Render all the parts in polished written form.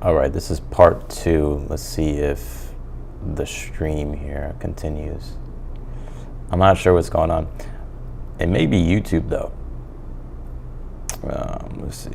All right, this is part 2. Let's see if the stream here continues. I'm not sure what's going on. It may be YouTube though. Let's see.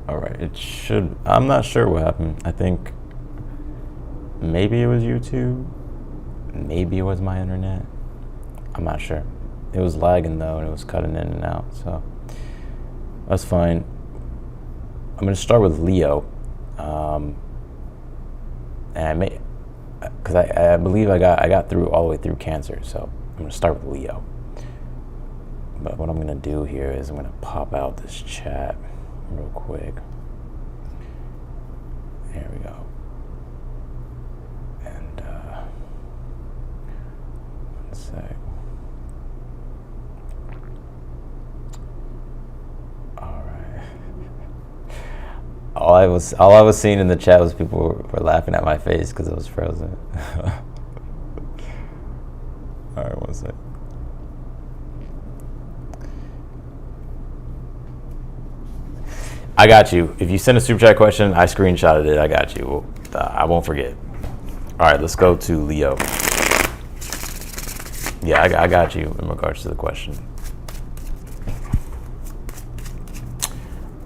All right, it should. I'm not sure what happened. I think maybe it was YouTube. Maybe it was my internet. I'm not sure. It was lagging though, and it was cutting in and out, so that's fine. I'm gonna start with Leo, and because I believe I got through all the way through Cancer, so I'm gonna start with Leo. But what I'm gonna do here is I'm gonna pop out this chat real quick. There we go. And one sec. All right. All I was seeing in the chat was people were laughing at my face because it was frozen. All right, one sec. I got you. If you send a super chat question, I screenshotted it. I got you. I won't forget. All right, let's go to Leo. Yeah, I got you in regards to the question.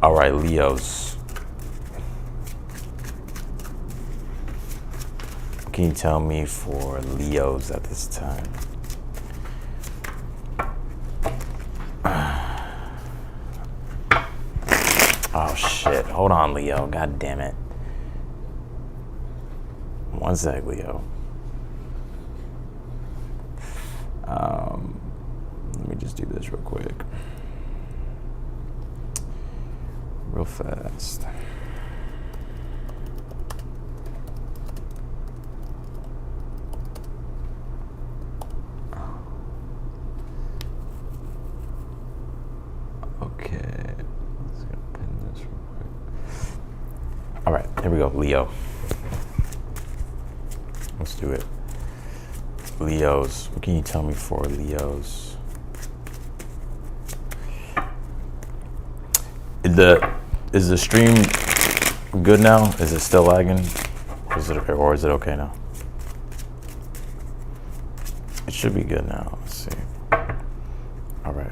All right, Leos. What can you tell me for Leos at this time? Oh shit, hold on, Leo. God damn it. One sec, Leo. Let me just do this real quick. Real fast. Okay. All right, here we go, Leo. Let's do it. Leos, what can you tell me for Leos? Is the stream good now? Is it still lagging? Or is it okay now? It should be good now. Let's see. All right.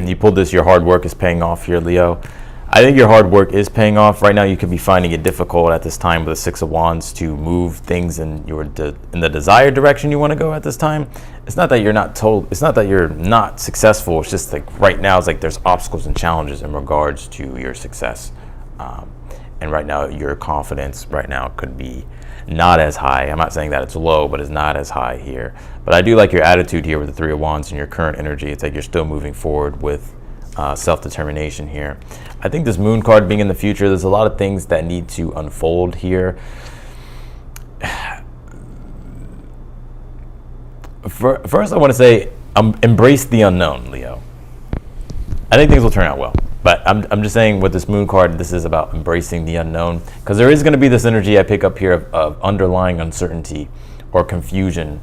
You pulled this, your hard work is paying off here, Leo. I think your hard work is paying off. Right now you could be finding it difficult at this time with the Six of Wands to move things in the desired direction you want to go at this time. It's not that you're not successful. It's just like right now it's like there's obstacles and challenges in regards to your success. And right now your confidence right now could be not as high. I'm not saying that it's low, but it's not as high here. But I do like your attitude here with the Three of Wands and your current energy. It's like you're still moving forward with self-determination here. I think this Moon card being in the future, there's a lot of things that need to unfold here. First, I want to say embrace the unknown, Leo. I think things will turn out well. But I'm just saying with this Moon card, this is about embracing the unknown, because there is going to be this energy I pick up here of underlying uncertainty or confusion.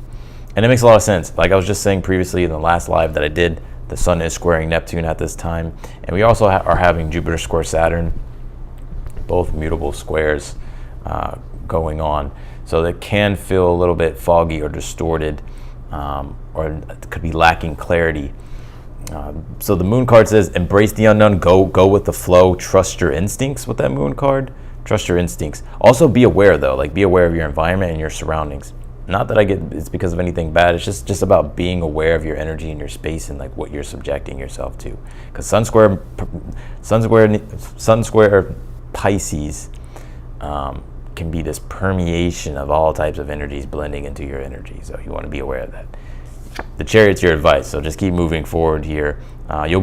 And it makes a lot of sense. Like I was just saying previously in the last live that I did, the Sun is squaring Neptune at this time. And we also are having Jupiter square Saturn, both mutable squares going on. So that can feel a little bit foggy or distorted, or it could be lacking clarity. So the Moon card says embrace the unknown, go with the flow, trust your instincts with that Moon card. Trust your instincts. Also be aware though, like be aware of your environment and your surroundings. Not that I get it's because of anything bad. It's just about being aware of your energy and your space and like what you're subjecting yourself to. Because Sun square Pisces can be this permeation of all types of energies blending into your energy. So you want to be aware of that. The Chariot's your advice. So just keep moving forward here. You'll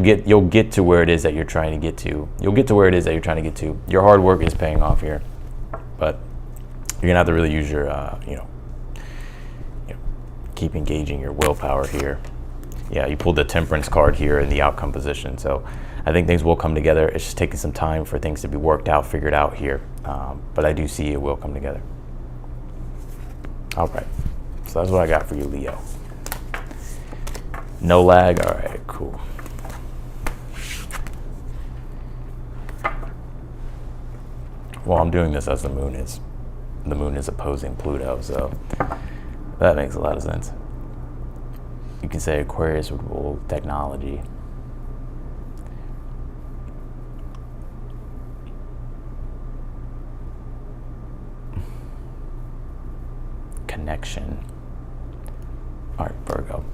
get to where it is that you're trying to get to. You'll get to where it is that you're trying to get to. Your hard work is paying off here, but you're gonna have to really use your keep engaging your willpower here. Yeah, you pulled the Temperance card here in the outcome position. So I think things will come together. It's just taking some time for things to be worked out, figured out here. But I do see it will come together. All right, so that's what I got for you, Leo. No lag. All right, cool. Well, I'm doing this as the moon is opposing Pluto, so that makes a lot of sense. You can say Aquarius would rule technology. Connection. All right, Virgo.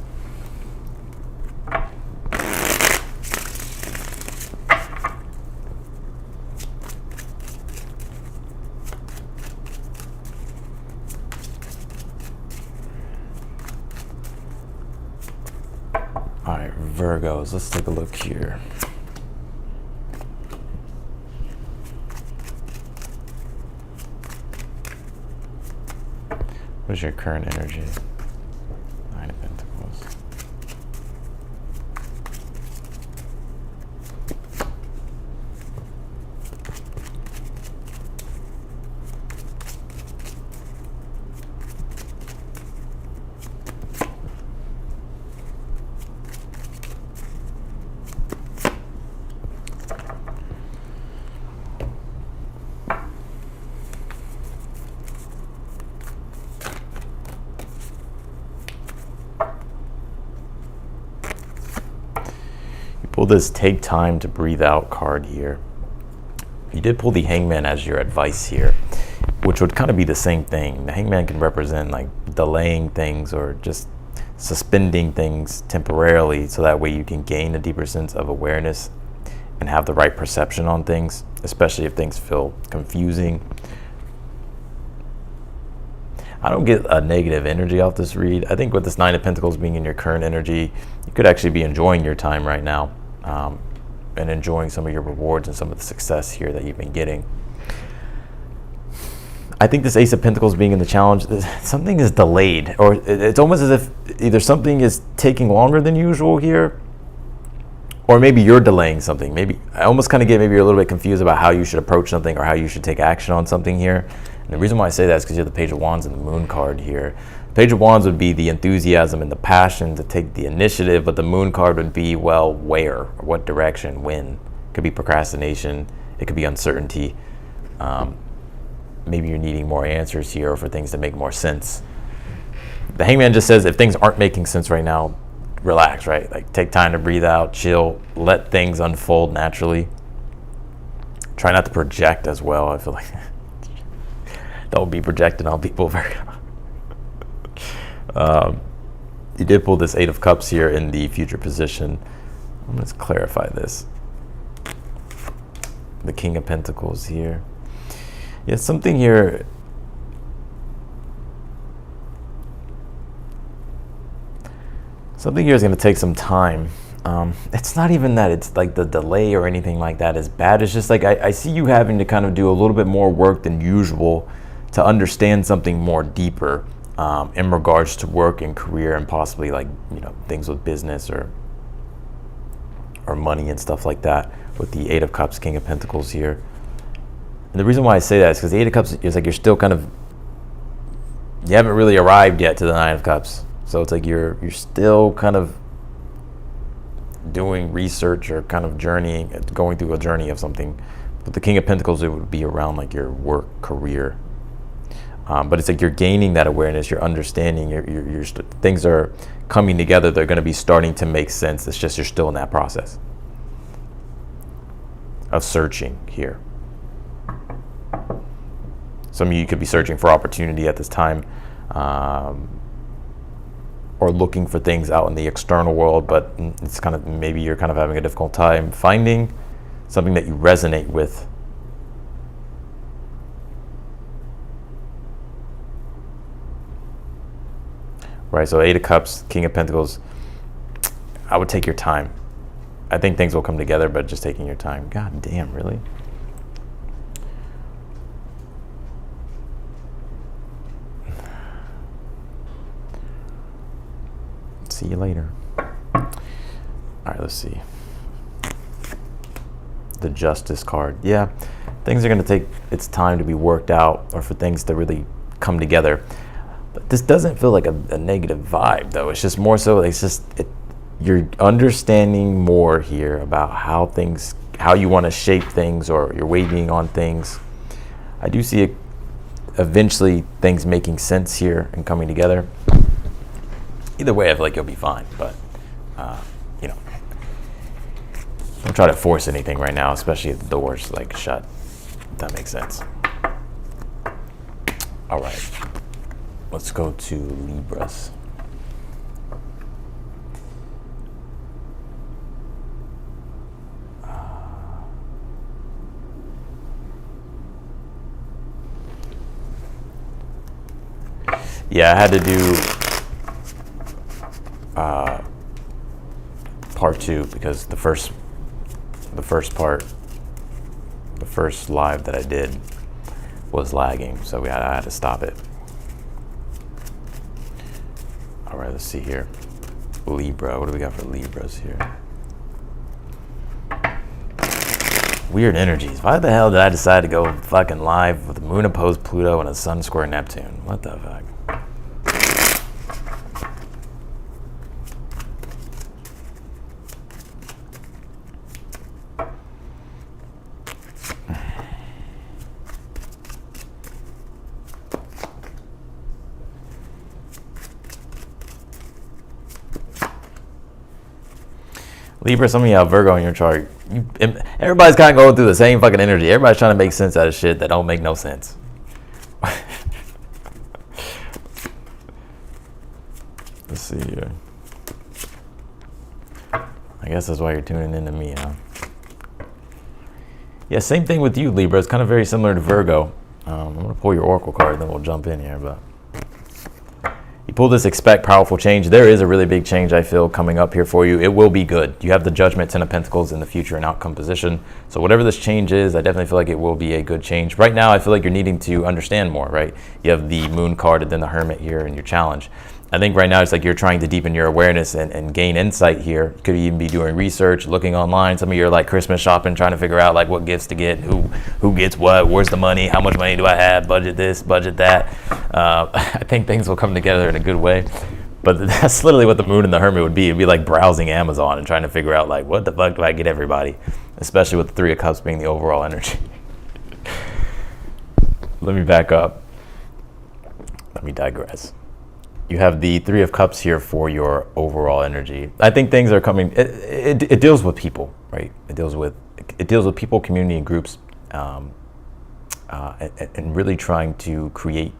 All right, Virgos, let's take a look here. What's your current energy? Nine of Pentacles. Pull this take time to breathe out card here. You did pull the Hangman as your advice here, which would kind of be the same thing. The Hangman can represent like delaying things or just suspending things temporarily so that way you can gain a deeper sense of awareness and have the right perception on things, especially if things feel confusing. I don't get a negative energy off this read. I think with this Nine of Pentacles being in your current energy, you could actually be enjoying your time right now. And enjoying some of your rewards and some of the success here that you've been getting. I think this Ace of Pentacles being in the challenge, something is delayed, or it's almost as if either something is taking longer than usual here, or maybe you're delaying something. Maybe I almost kind of get maybe you're a little bit confused about how you should approach something or how you should take action on something here. And the reason why I say that is because you have the Page of Wands and the Moon card here. Page of Wands would be the enthusiasm and the passion to take the initiative, but the Moon card would be, well, where, or what direction, when. It could be procrastination, it could be uncertainty. Maybe you're needing more answers here or for things to make more sense. The Hangman just says if things aren't making sense right now, relax, right? Like take time to breathe out, chill, let things unfold naturally. Try not to project as well. I feel like don't be projecting on people very you did pull this Eight of Cups here in the future position. Let's clarify this. The King of Pentacles here. Yeah, something here. Something here is going to take some time. It's not even that it's like the delay or anything like that is bad. It's just like I see you having to kind of do a little bit more work than usual to understand something more deeper in regards to work and career and possibly like, you know, things with business or money and stuff like that with the Eight of Cups, King of Pentacles here. And the reason why I say that is because the Eight of Cups is like you're still kind of, you haven't really arrived yet to the Nine of Cups. So it's like you're still kind of doing research or kind of journeying, going through a journey of something. But the King of Pentacles, it would be around like your work, career. But it's like you're gaining that awareness, you're understanding, things are coming together. They're going to be starting to make sense. It's just you're still in that process of searching here. Some of you could be searching for opportunity at this time. or looking for things out in the external world, but it's kind of, maybe you're kind of having a difficult time finding something that you resonate with. Right, so Eight of Cups, King of Pentacles, I would take your time. I think things will come together, but just taking your time. God damn, really? See you later. All right, let's see. The Justice card. Yeah, things are going to take its time to be worked out, or for things to really come together. But this doesn't feel like a negative vibe, though. It's just more so, it's just, you're understanding more here about how you want to shape things, or you're waiting on things. I do see eventually things making sense here and coming together. Either way, I feel like you'll be fine, but you know, don't try to force anything right now, especially if the door's like shut. If that makes sense. All right, let's go to Libras. Yeah, I had to do part 2 because the first live that I did was lagging, so I had to stop it. All right, let's see here. Libra, what do we got for Libras here? Weird energies. Why the hell did I decide to go fucking live with the moon opposed Pluto and a sun square Neptune? What the fuck? Libra, some of you have Virgo in your chart. Everybody's kind of going through the same fucking energy. Everybody's trying to make sense out of shit that don't make no sense. Let's see here. I guess that's why you're tuning in to me, huh? Yeah, same thing with you, Libra. It's kind of very similar to Virgo. I'm going to pull your Oracle card, then we'll jump in here, but you pull this expect powerful change. There is a really big change, I feel, coming up here for you. It will be good. You have the Judgment, Ten of Pentacles in the future and outcome position. So whatever this change is, I definitely feel like it will be a good change. Right now, I feel like you're needing to understand more, right? You have the Moon card and then the Hermit here in your challenge. I think right now it's like you're trying to deepen your awareness and gain insight here. You could even be doing research, looking online. Some of you are like Christmas shopping, trying to figure out like what gifts to get, who gets what, where's the money, how much money do I have, budget this, budget that. I think things will come together in a good way. But that's literally what the Moon and the Hermit would be. It'd be like browsing Amazon and trying to figure out like, what the fuck do I get everybody? Especially with the Three of Cups being the overall energy. Let me back up. Let me digress. You have the Three of Cups here for your overall energy. I think things are coming. It deals with people, right? It deals with people, community, and groups, and really trying to create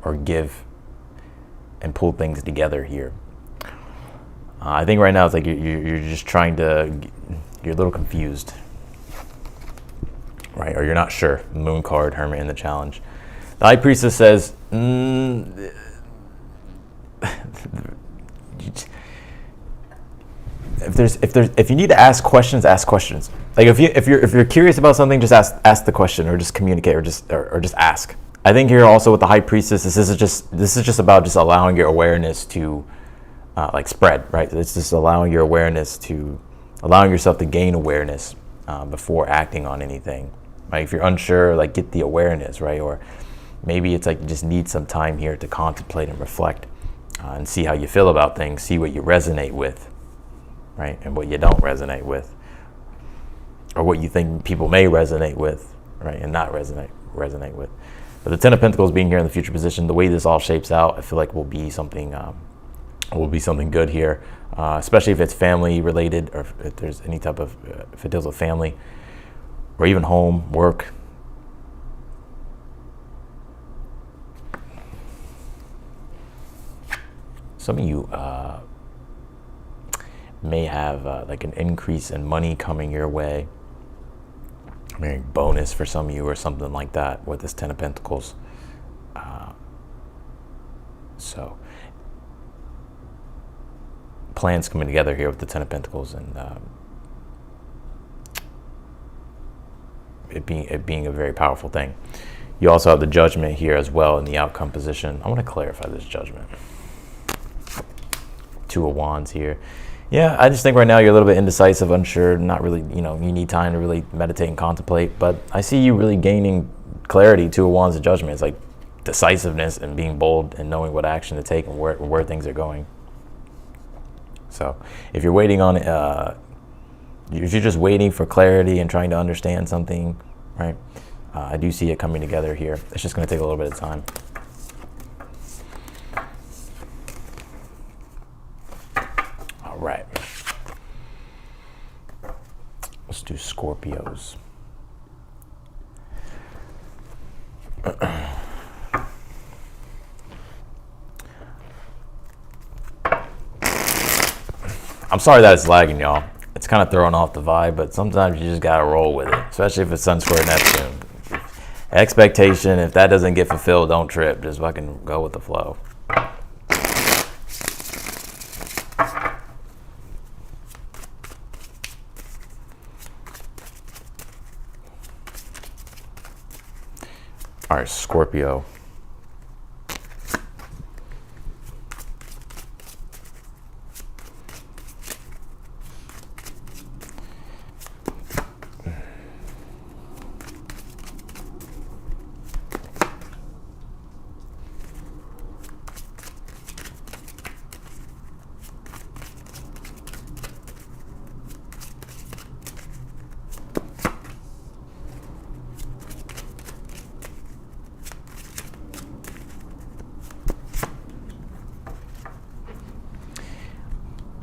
or give and pull things together here. I think right now it's like you're just trying to. You're a little confused, right? Or you're not sure. Moon card, Hermit in the challenge. The High Priestess says. If you need to ask questions, ask questions. Like if you're curious about something, just ask the question, or just communicate, or just ask. I think here also with the High Priestess, this is just about just allowing your awareness to like spread, right? It's just allowing yourself to gain awareness before acting on anything. Right? If you're unsure, like get the awareness, right? Or maybe it's like you just need some time here to contemplate and reflect. And see how you feel about things, see what you resonate with, right? And what you don't resonate with. Or what you think people may resonate with, right? And not resonate with. But the Ten of Pentacles being here in the future position, the way this all shapes out, I feel like will be something good here. Especially if it's family related, or if there's any type of, if it deals with family, or even home, work. some of you may have like an increase in money coming your way. I mean, bonus for some of you or something like that with this Ten of Pentacles. So plans coming together here with the Ten of Pentacles, and it being a very powerful thing. You also have the Judgment here as well in the outcome position. I want to clarify this Judgment. Two of Wands here. Yeah, I just think right now you're a little bit indecisive, unsure, not really, you need time to really meditate and contemplate, but I see you really gaining clarity. Two of Wands and Judgment. It's like decisiveness and being bold and knowing what action to take and where things are going. So if you're waiting on, if you're just waiting for clarity and trying to understand something, right? I do see it coming together here. It's just going to take a little bit of time. All right. Let's do Scorpios. I'm sorry that it's lagging, y'all. It's kind of throwing off the vibe, but sometimes you just got to roll with it, especially if it's Sun square Neptune. Expectation, if that doesn't get fulfilled, don't trip. Just fucking go with the flow. All right, Scorpio.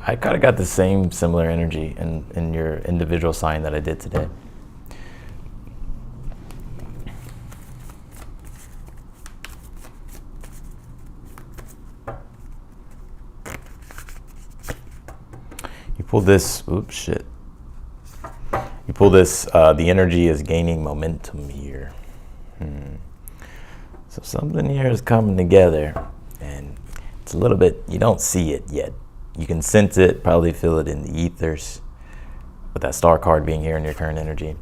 I kind of got the same similar energy in your individual sign that I did today. You pull this, oops, shit. You pull this, the energy is gaining momentum here. So something here is coming together, and it's a little bit, you don't see it yet. You can sense it, probably feel it in the ethers, with that star card being here in your current energy.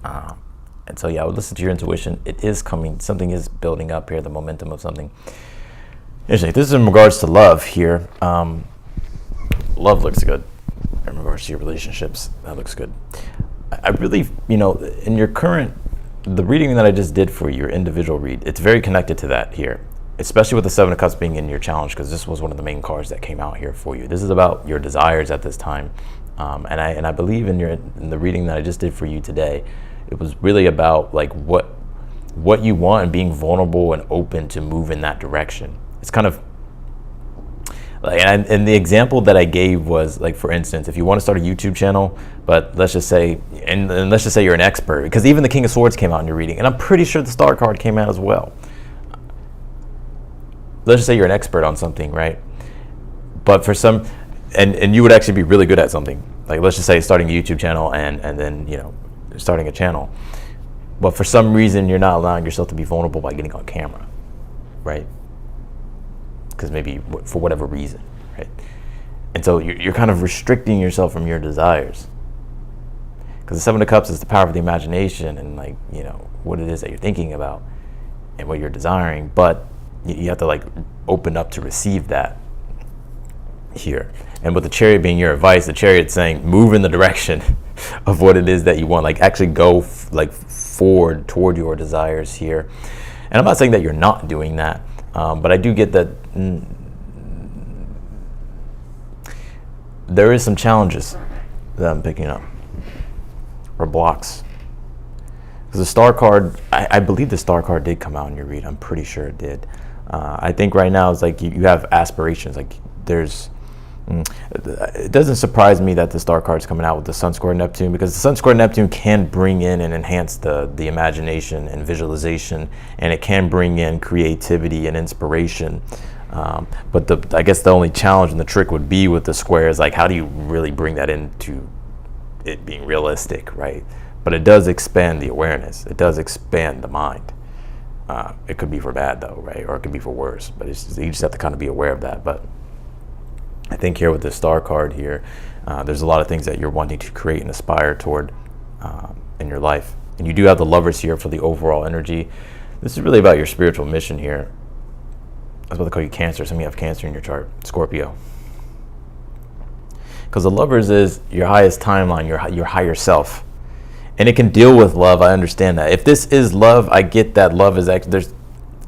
And so, yeah, I would listen to your intuition. It is coming. Something is building up here, the momentum of something. Interesting. This is in regards to love here. Love looks good in regards to your relationships. That looks good. I really, in your current, the reading that I just did for your individual read, it's very connected to that here. Especially with the Seven of Cups being in your challenge, because this was one of the main cards that came out here for you. This is about your desires at this time, and I believe in the reading that I just did for you today, it was really about like what you want and being vulnerable and open to move in that direction. It's kind of like, and the example that I gave was like, for instance, if you want to start a YouTube channel, but let's just say, and let's just say you're an expert, because even the King of Swords came out in your reading, and I'm pretty sure the Star card came out as well. Let's just say you're an expert on something, right? But for some, and you would actually be really good at something. Like, let's just say starting a YouTube channel and then, starting a channel. But for some reason, you're not allowing yourself to be vulnerable by getting on camera, right? Because maybe for whatever reason, right? And so you're kind of restricting yourself from your desires. Because the Seven of Cups is the power of the imagination and like, what it is that you're thinking about and what you're desiring. But you have to like open up to receive that here. And with the Chariot being your advice, the Chariot's saying move in the direction of what it is that you want. Like actually go forward toward your desires here. And I'm not saying that you're not doing that, but I do get that there is some challenges that I'm picking up, or blocks. Because the Star card, I believe the Star card did come out in your read. I'm pretty sure it did. I think right now it's like you have aspirations. Like it doesn't surprise me that the Star card's coming out with the Sun square Neptune, because the Sun square Neptune can bring in and enhance the imagination and visualization, and it can bring in creativity and inspiration. But I guess the only challenge and the trick would be with the square is like, how do you really bring that into it being realistic, right? But it does expand the awareness. It does expand the mind. It could be for bad though, right? Or it could be for worse, but you just have to kind of be aware of that. But I think here with the star card here, there's a lot of things that you're wanting to create and aspire toward in your life. And you do have the Lovers here for the overall energy. This is really about your spiritual mission here. I was about to call you Cancer. Some of you have Cancer in your chart. Scorpio. Because the Lovers is your highest timeline, your higher self. And it can deal with love. I understand that. If this is love, I get that love is actually,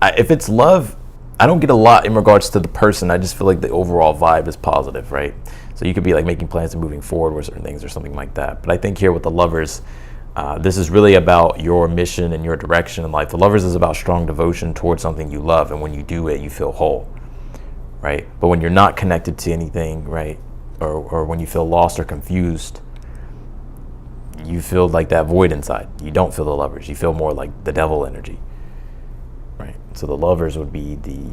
if it's love, I don't get a lot in regards to the person. I just feel like the overall vibe is positive, right? So you could be like making plans and moving forward with certain things or something like that. But I think here with the Lovers, this is really about your mission and your direction in life. The Lovers is about strong devotion towards something you love. And when you do it, you feel whole, right? But when you're not connected to anything, right? Or when you feel lost or confused, you feel like that void inside. You don't feel the Lovers. You feel more like the devil energy, right? So the Lovers would be the,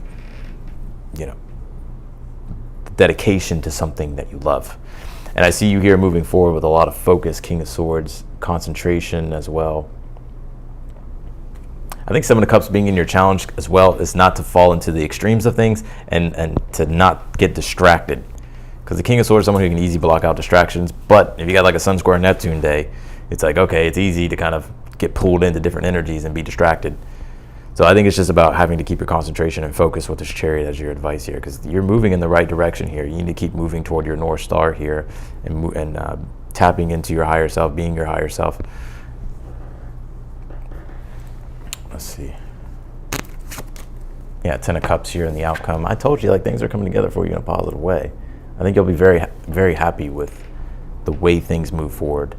the dedication to something that you love. And I see you here moving forward with a lot of focus, King of Swords, concentration as well. I think Seven of Cups being in your challenge as well is not to fall into the extremes of things and to not get distracted. Because the King of Swords is someone who can easily block out distractions. But if you got like a Sun Square Neptune day, it's like, okay, it's easy to kind of get pulled into different energies and be distracted. So I think it's just about having to keep your concentration and focus with this Chariot as your advice here, because you're moving in the right direction here. You need to keep moving toward your North Star here and tapping into your higher self, being your higher self. Let's see. Yeah, 10 of Cups here in the outcome. I told you, like, things are coming together for you in a positive way. I think you'll be very, very happy with the way things move forward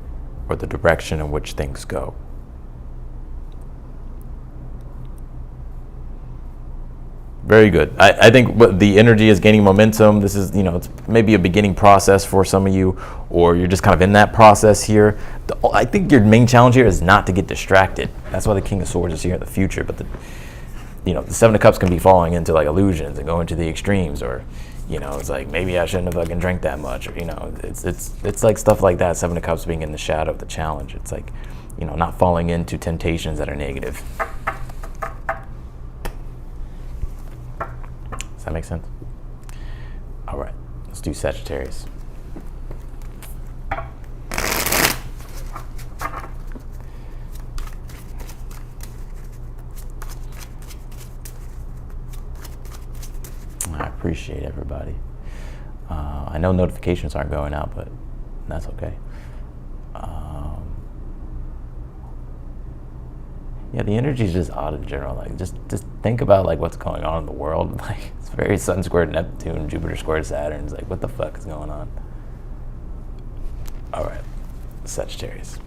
or the direction in which things go. Very good. I think the energy is gaining momentum. This is, it's maybe a beginning process for some of you, or you're just kind of in that process here. I think your main challenge here is not to get distracted. That's why the King of Swords is here in the future. But the Seven of Cups can be falling into like illusions and going to the extremes, or it's like, maybe I shouldn't have fucking drank that much, or it's like stuff like that. Seven of Cups being in the shadow of the challenge. It's like, not falling into temptations that are negative. Does that make sense? All right, let's do Sagittarius. I appreciate everybody. I know notifications aren't going out, but that's okay. Yeah, the energy is just odd in general. Like, just think about like what's going on in the world. Like, it's very Sun squared Neptune, Jupiter squared Saturn. It's like, what the fuck is going on? All right, Sagittarius.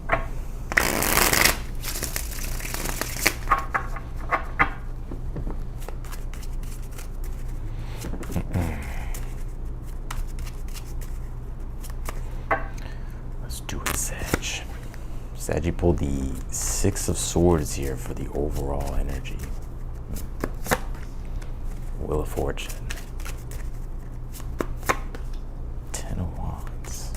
Let's do it, Sag, you pulled the Six of Swords here for the overall energy. Wheel of Fortune. 10 of Wands.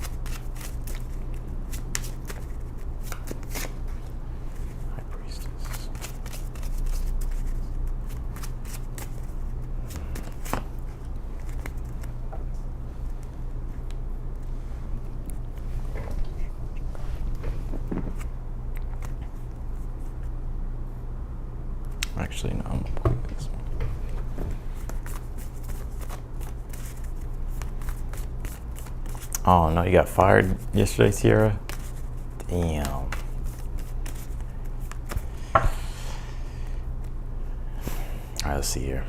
High Priestess. Actually, no, I'm gonna pull this one. Oh no, you got fired yesterday, Sierra? Damn. All right, let's see here.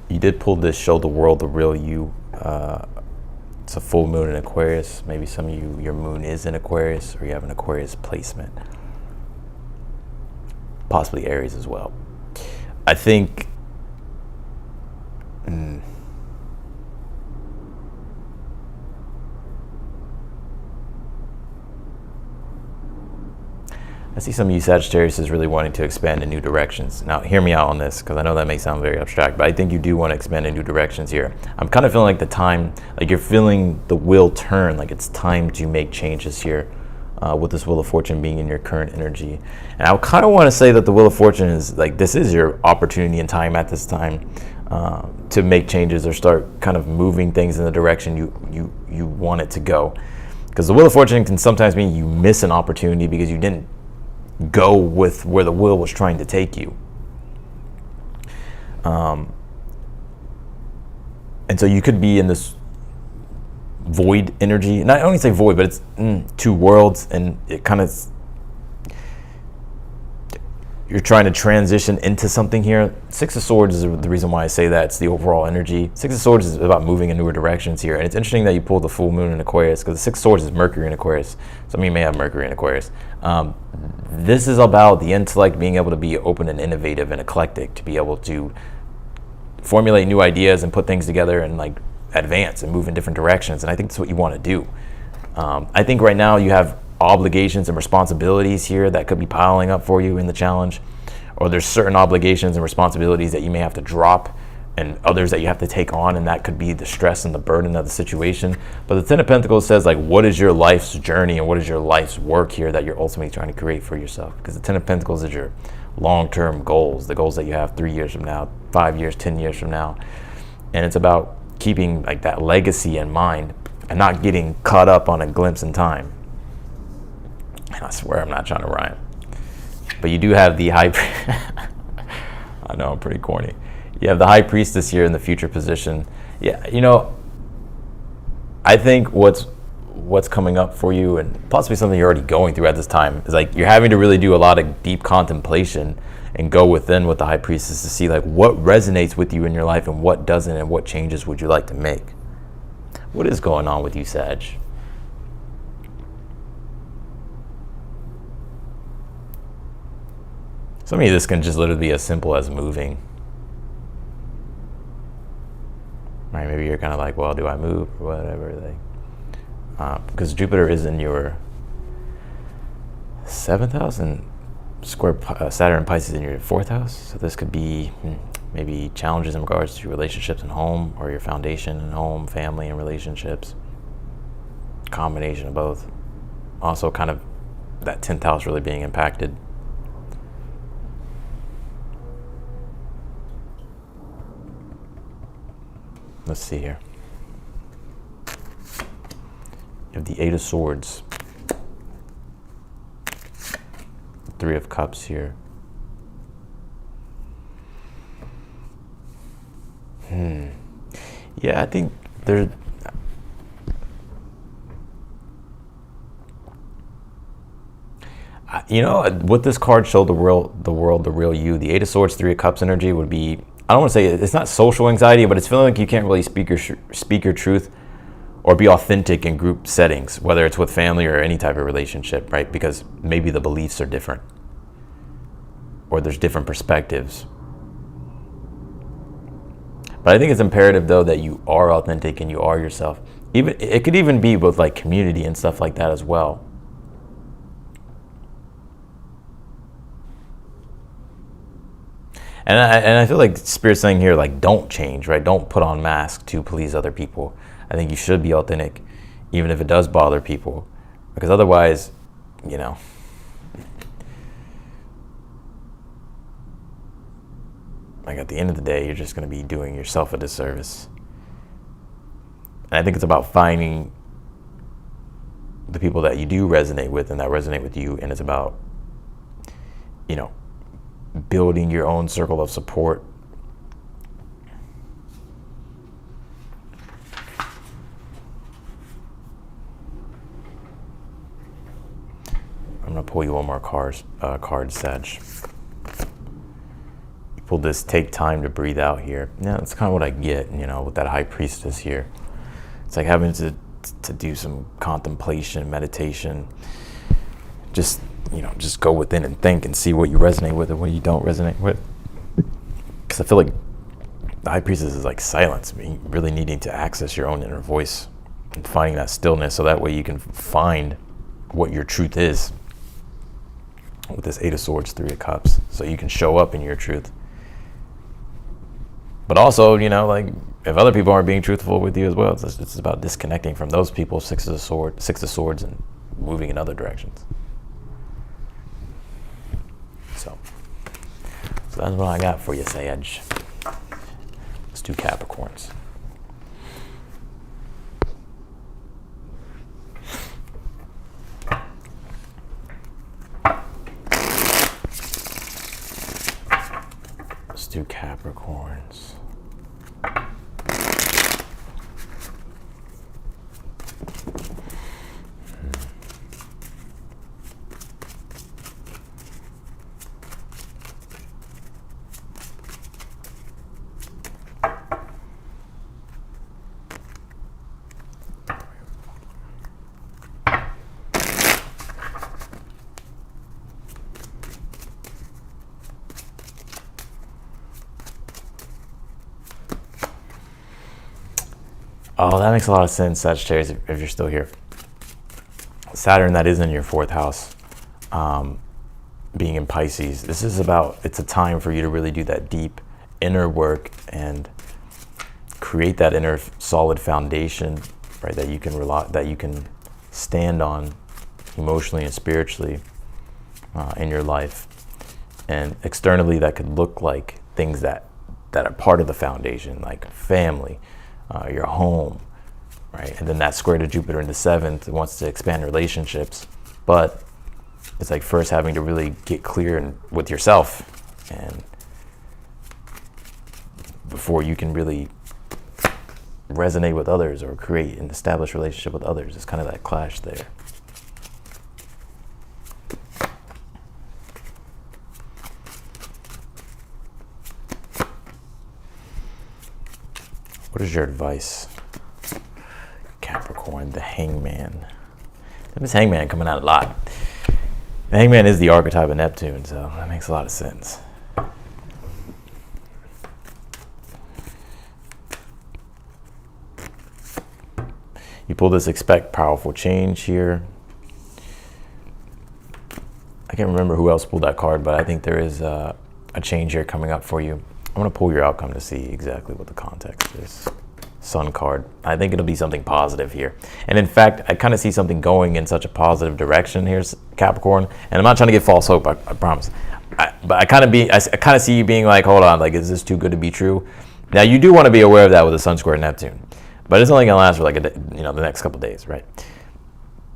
You did pull this Show the World the Real You. It's a full moon in Aquarius. Maybe some of you, your moon is in Aquarius, or you have an Aquarius placement. Possibly Aries as well. I think see some of you Sagittarius is really wanting to expand in new directions. Now, hear me out on this, because I know that may sound very abstract, but I think you do want to expand in new directions here. I'm kind of feeling like the time, like you're feeling the wheel turn, like it's time to make changes here, with this Wheel of Fortune being in your current energy. And I kind of want to say that the Wheel of Fortune is like, this is your opportunity and time at this time to make changes or start kind of moving things in the direction you want it to go. Because the Wheel of Fortune can sometimes mean you miss an opportunity because you didn't go with where the wheel was trying to take you. And so you could be in this void energy. And I don't even say void, but it's two worlds, and it kind of, you're trying to transition into something here. Six of Swords is the reason why I say that. It's the overall energy. Six of Swords is about moving in newer directions here. And it's interesting that you pulled the full moon in Aquarius, because the Six of Swords is Mercury in Aquarius. Some of you may have Mercury in Aquarius. This is about the intellect being able to be open and innovative and eclectic, to be able to formulate new ideas and put things together and like advance and move in different directions. And I think that's what you want to do. I think right now you have obligations and responsibilities here that could be piling up for you in the challenge, or there's certain obligations and responsibilities that you may have to drop and others that you have to take on, and that could be the stress and the burden of the situation. But the Ten of Pentacles says, like, what is your life's journey and what is your life's work here that you're ultimately trying to create for yourself? Because the Ten of Pentacles is your long-term goals, the goals that you have 3 years from now, 5 years, 10 years from now. And it's about keeping like that legacy in mind and not getting caught up on a glimpse in time. And I swear I'm not trying to rhyme. But you do have the High I know, I'm pretty corny. You have the High Priestess here in the future position. Yeah, you know, I think what's coming up for you, and possibly something you're already going through at this time, is like you're having to really do a lot of deep contemplation and go within with the High Priestess to see like what resonates with you in your life and what doesn't, and what changes would you like to make. What is going on with you, Sag? Some of you, this can just literally be as simple as moving. Right? Maybe you're kind of like, well, do I move or whatever? Because Jupiter is in your 7th house, and Saturn and Pisces in your 4th house. So this could be maybe challenges in regards to relationships and home, or your foundation and home, family and relationships. Combination of both. Also kind of that 10th house really being impacted. Let's see here. You have the Eight of Swords. Three of Cups here. Yeah, I think there. You know, what this card showed the real you. The Eight of Swords, Three of Cups energy would be, I don't want to say it's not social anxiety, but it's feeling like you can't really speak your truth or be authentic in group settings, whether it's with family or any type of relationship, right? Because maybe the beliefs are different, or there's different perspectives. But I think it's imperative, though, that you are authentic and you are yourself. Even it could even be with like community and stuff like that as well. And I feel like Spirit's saying here, like, don't change, right? Don't put on masks to please other people. I think you should be authentic, even if it does bother people. Because otherwise, you know, like at the end of the day, you're just going to be doing yourself a disservice. And I think it's about finding the people that you do resonate with and that resonate with you. And it's about, you know, building your own circle of support. I'm going to pull you one more card, Sag. You pulled this take time to breathe out here. Yeah, that's kind of what I get, you know, with that High Priestess here. It's like having to do some contemplation, meditation. Just, you know, just go within and think and see what you resonate with and what you don't resonate with. Because I feel like the High Priestess is like silence, really needing to access your own inner voice and finding that stillness, so that way you can find what your truth is. with this Eight of Swords, Three of Cups. So you can show up in your truth. But also, you know, like if other people aren't being truthful with you as well, it's about disconnecting from those people, Six of Swords, and moving in other directions. So that's what I got for you, Sage. Let's do Capricorns. Let's do Capricorns. Oh, that makes a lot of sense, Sagittarius, if you're still here. Saturn, that is in your 4th house, being in Pisces. This is about, it's a time for you to really do that deep inner work and create that inner solid foundation, right, that you can rely, that you can stand on emotionally and spiritually in your life. And externally, that could look like things that are part of the foundation, like family, your home, right? And then that square to Jupiter in the 7th, it wants to expand relationships, but it's like first having to really get clear with yourself, and before you can really resonate with others or create and establish relationship with others. It's kind of that clash there. What is your advice, Capricorn? The Hangman. This Hangman coming out a lot. The Hangman is the archetype of Neptune, so that makes a lot of sense. You pull this expect powerful change here. I can't remember who else pulled that card, but I think there is a change here coming up for you. I'm going to pull your outcome to see exactly what the context is. Sun card. I think it'll be something positive here. And in fact, I kind of see something going in such a positive direction here, Capricorn. And I'm not trying to get false hope, I promise. But I kind of see you being like, hold on, like, is this too good to be true? Now, you do want to be aware of that with the Sun square Neptune. But it's only going to last for like the next couple of days, right?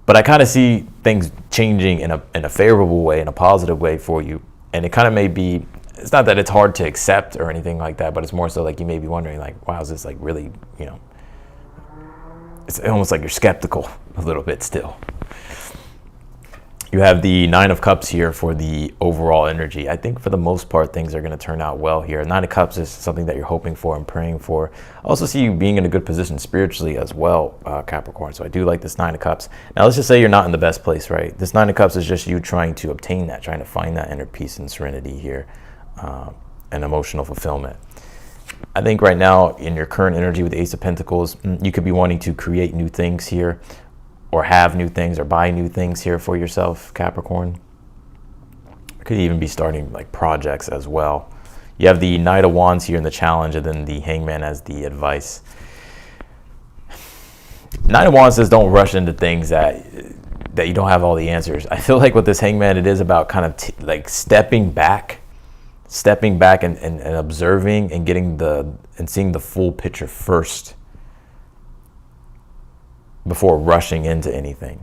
But I kind of see things changing in a favorable way, in a positive way for you. And it kind of may be, it's not that it's hard to accept or anything like that, but it's more so like you may be wondering, like, wow, is this like really, you know, it's almost like you're skeptical a little bit still. You have the Nine of Cups here for the overall energy. I think for the most part, things are going to turn out well here. Nine of Cups is something that you're hoping for and praying for. I also see you being in a good position spiritually as well, Capricorn. So I do like this Nine of Cups. Now, let's just say you're not in the best place, right? This Nine of Cups is just you trying to obtain that, trying to find that inner peace and serenity here. And emotional fulfillment. I think right now in your current energy with the Ace of Pentacles, you could be wanting to create new things here, or have new things, or buy new things here for yourself, Capricorn. You could even be starting like projects as well. You have the Knight of Wands here in the challenge, and then the Hangman as the advice. Knight of Wands says don't rush into things that you don't have all the answers. I feel like with this Hangman, it is about kind of like stepping back and observing and getting and seeing the full picture first before rushing into anything.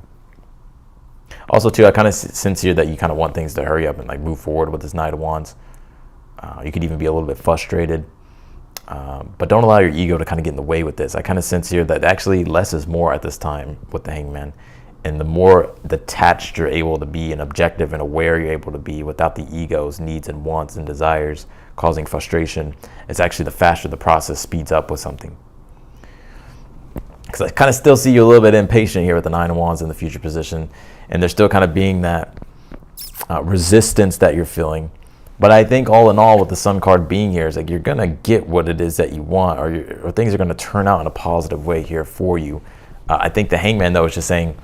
Also too, I kind of sense here that you kind of want things to hurry up and like move forward with this Knight of Wands. You could even be a little bit frustrated, but don't allow your ego to kind of get in the way with this. I kind of sense here that actually less is more at this time with the Hangman. And the more detached you're able to be and objective and aware you're able to be without the ego's needs and wants and desires causing frustration, it's actually the faster the process speeds up with something. Because I kind of still see you a little bit impatient here with the Nine of Wands in the future position. And there's still kind of being that resistance that you're feeling. But I think all in all, with the Sun card being here, is like you're going to get what it is that you want, or things are going to turn out in a positive way here for you. I think the Hangman, though, is just saying,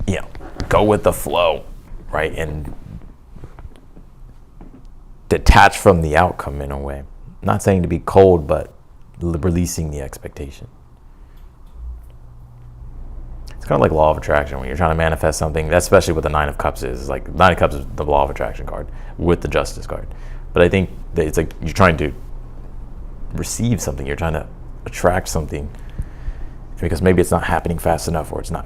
you know, go with the flow. right? And detach from the outcome in a way. Not saying to be cold, but releasing the expectation. It's kind of like law of attraction when you're trying to manifest something, especially with the Nine of Cups is. Like, Nine of Cups is the law of attraction card with the Justice card. But I think that it's like you're trying to receive something, you're trying to attract something, because maybe it's not happening fast enough, or it's not,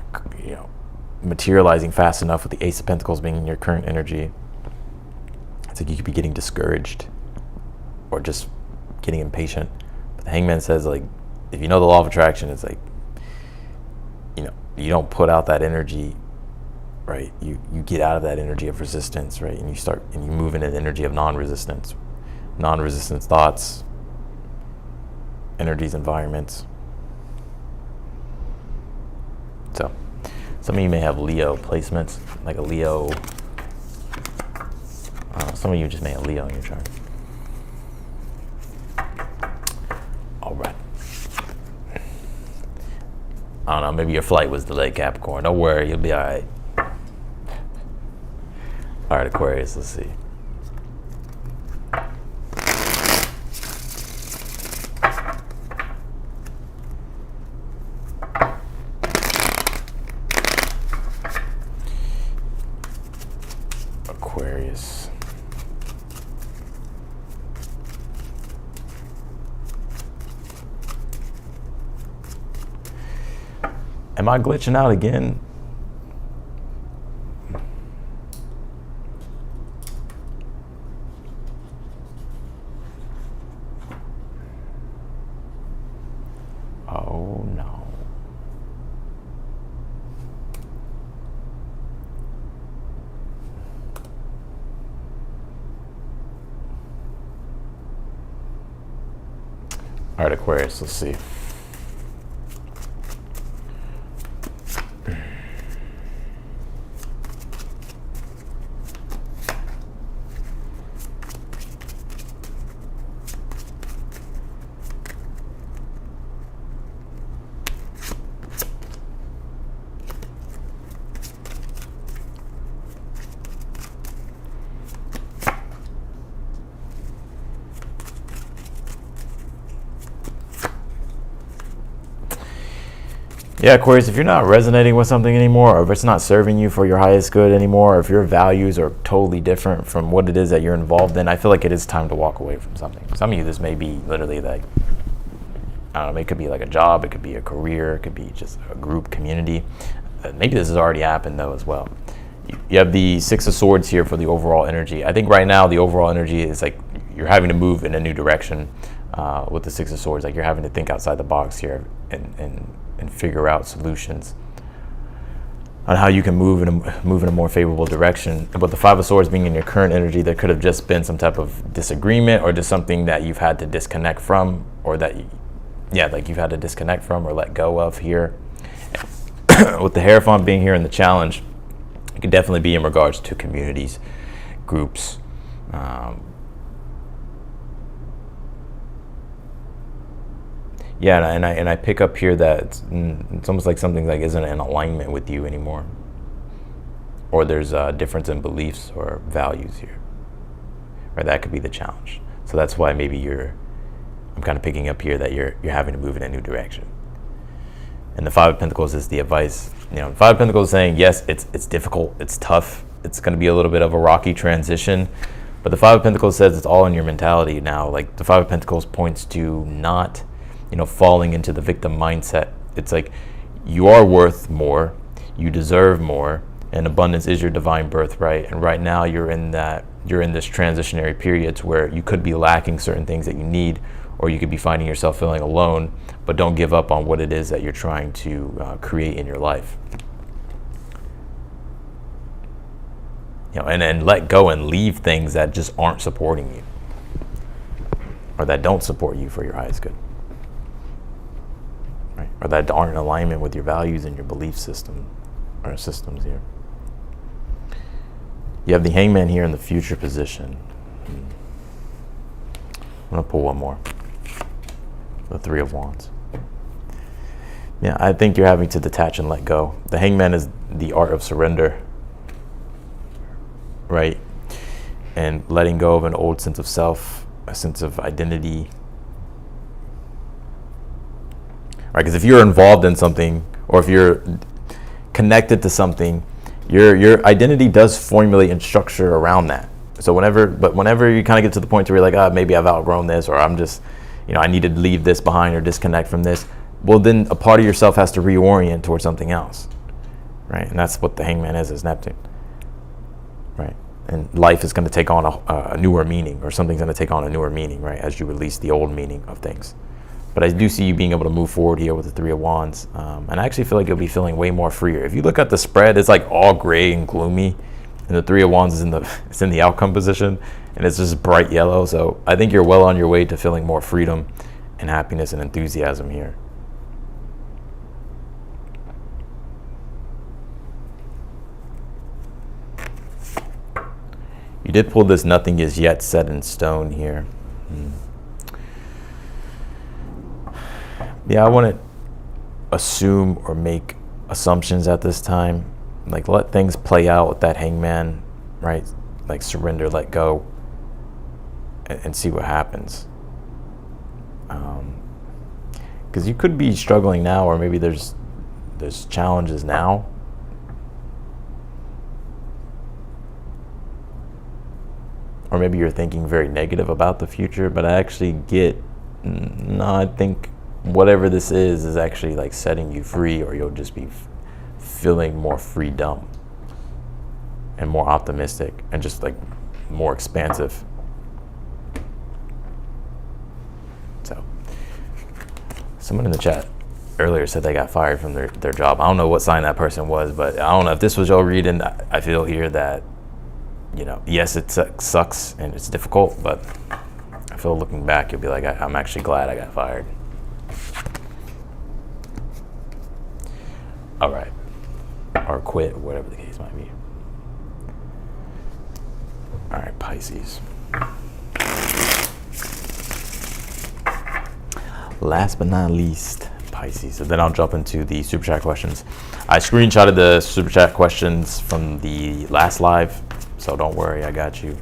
materializing fast enough with the Ace of Pentacles being in your current energy. It's like you could be getting discouraged or just getting impatient. But the Hangman says, like, if you know the law of attraction, it's like, you don't put out that energy, right? You get out of that energy of resistance, right? And you move into the energy of non-resistance thoughts, energies, environments. So some of you may have Leo placements, like a Leo. Some of you just may have Leo in your chart. All right. I don't know, maybe your flight was delayed, Capricorn. Don't worry, you'll be all right. All right, Aquarius, let's see. Aquarius. Am I glitching out again? Oh no. All right, Aquarius, let's see. Yeah, Aquarius, if you're not resonating with something anymore, or if it's not serving you for your highest good anymore, or if your values are totally different from what it is that you're involved in, I feel like it is time to walk away from something. Some of you, this may be literally like, I don't know, it could be like a job, it could be a career, it could be just a group, community. Maybe this has already happened though as well. You have the Six of Swords here for the overall energy. I think right now the overall energy is like you're having to move in a new direction with the Six of Swords. Like you're having to think outside the box here and figure out solutions on how you can move in a more favorable direction. But the Five of Swords being in your current energy, there could have just been some type of disagreement or just something that you've had to disconnect from, or that like you've had to disconnect from or let go of here. With the Hierophant being here in the challenge, it could definitely be in regards to communities, groups. Yeah, and I pick up here that it's almost like something like isn't in alignment with you anymore, or there's a difference in beliefs or values here, or that could be the challenge. So that's why maybe I'm kind of picking up here that you're having to move in a new direction. And the Five of Pentacles is the advice. The Five of Pentacles is saying, yes, it's difficult, it's tough, it's going to be a little bit of a rocky transition, but the Five of Pentacles says it's all in your mentality now. Like the Five of Pentacles points to not falling into the victim mindset. It's like you are worth more, you deserve more, and abundance is your divine birthright. And right now you're in this transitionary period to where you could be lacking certain things that you need, or you could be finding yourself feeling alone. But don't give up on what it is that you're trying to create in your life. And let go and leave things that just aren't supporting you, or that don't support you for your highest good. Right? Or that aren't in alignment with your values and your belief system, or systems here. You have the Hangman here in the future position. I'm going to pull one more. The Three of Wands. Yeah, I think you're having to detach and let go. The Hangman is the art of surrender. right? And letting go of an old sense of self, a sense of identity. Right? Because if you're involved in something, or if you're connected to something, your identity does formulate and structure around that. So whenever you kind of get to the point where you're like, maybe I've outgrown this, or I'm just, I need to leave this behind or disconnect from this, well, then a part of yourself has to reorient towards something else, right? And that's what the hangman is Neptune, right? And life is going to take on a newer meaning, or something's going to take on a newer meaning, right, as you release the old meaning of things. But I do see you being able to move forward here with the Three of Wands. And I actually feel like you'll be feeling way more freer. If you look at the spread, it's like all gray and gloomy. And the Three of Wands is in the outcome position. And it's just bright yellow. So I think you're well on your way to feeling more freedom and happiness and enthusiasm here. You did pull this nothing is yet set in stone here. Yeah, I wouldn't assume or make assumptions at this time. Like, let things play out with that hangman, right? Like, surrender, let go, and see what happens. Because you could be struggling now, or maybe there's challenges now. Or maybe you're thinking very negative about the future, but I actually I think whatever this is actually like setting you free, or you'll just be feeling more freedom and more optimistic and just like more expansive. So someone in the chat earlier said they got fired from their job. I don't know what sign that person was, but I don't know if this was your reading. I feel here that, yes, it sucks and it's difficult, but I feel looking back, you'll be like, I'm actually glad I got fired. All right. Or quit, whatever the case might be. All right, Pisces. Last but not least, Pisces. So then I'll jump into the super chat questions. I screenshotted the super chat questions from the last live, so don't worry, I got you.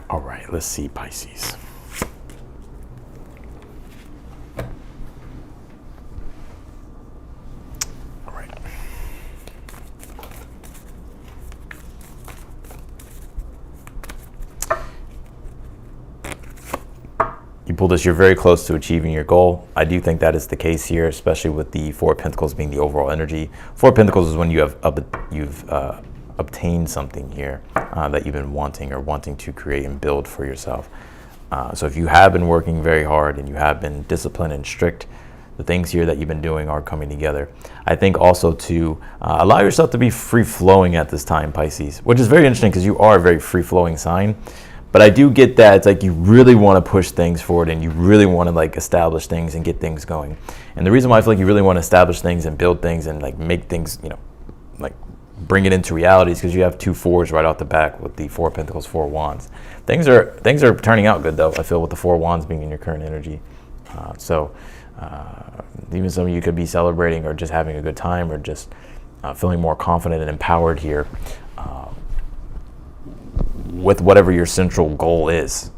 All right, let's see, Pisces. All right. You pulled this, you're very close to achieving your goal. I do think that is the case here, especially with the Four of Pentacles being the overall energy. Four of Pentacles is when you've obtained something here that you've been wanting to create and build for yourself. So if you have been working very hard and you have been disciplined and strict, the things here that you've been doing are coming together. I think also to allow yourself to be free-flowing at this time, Pisces, which is very interesting because you are a very free-flowing sign. But I do get that it's like you really want to push things forward and you really want to like establish things and get things going. And the reason why I feel like you really want to establish things and build things and like make things, like bring it into reality is because you have 2 4s right off the back with the Four of Pentacles, 4 of Wands. Things are turning out good though, I feel, with the 4 of Wands being in your current energy. So even some of you could be celebrating or just having a good time or just feeling more confident and empowered here with whatever your central goal is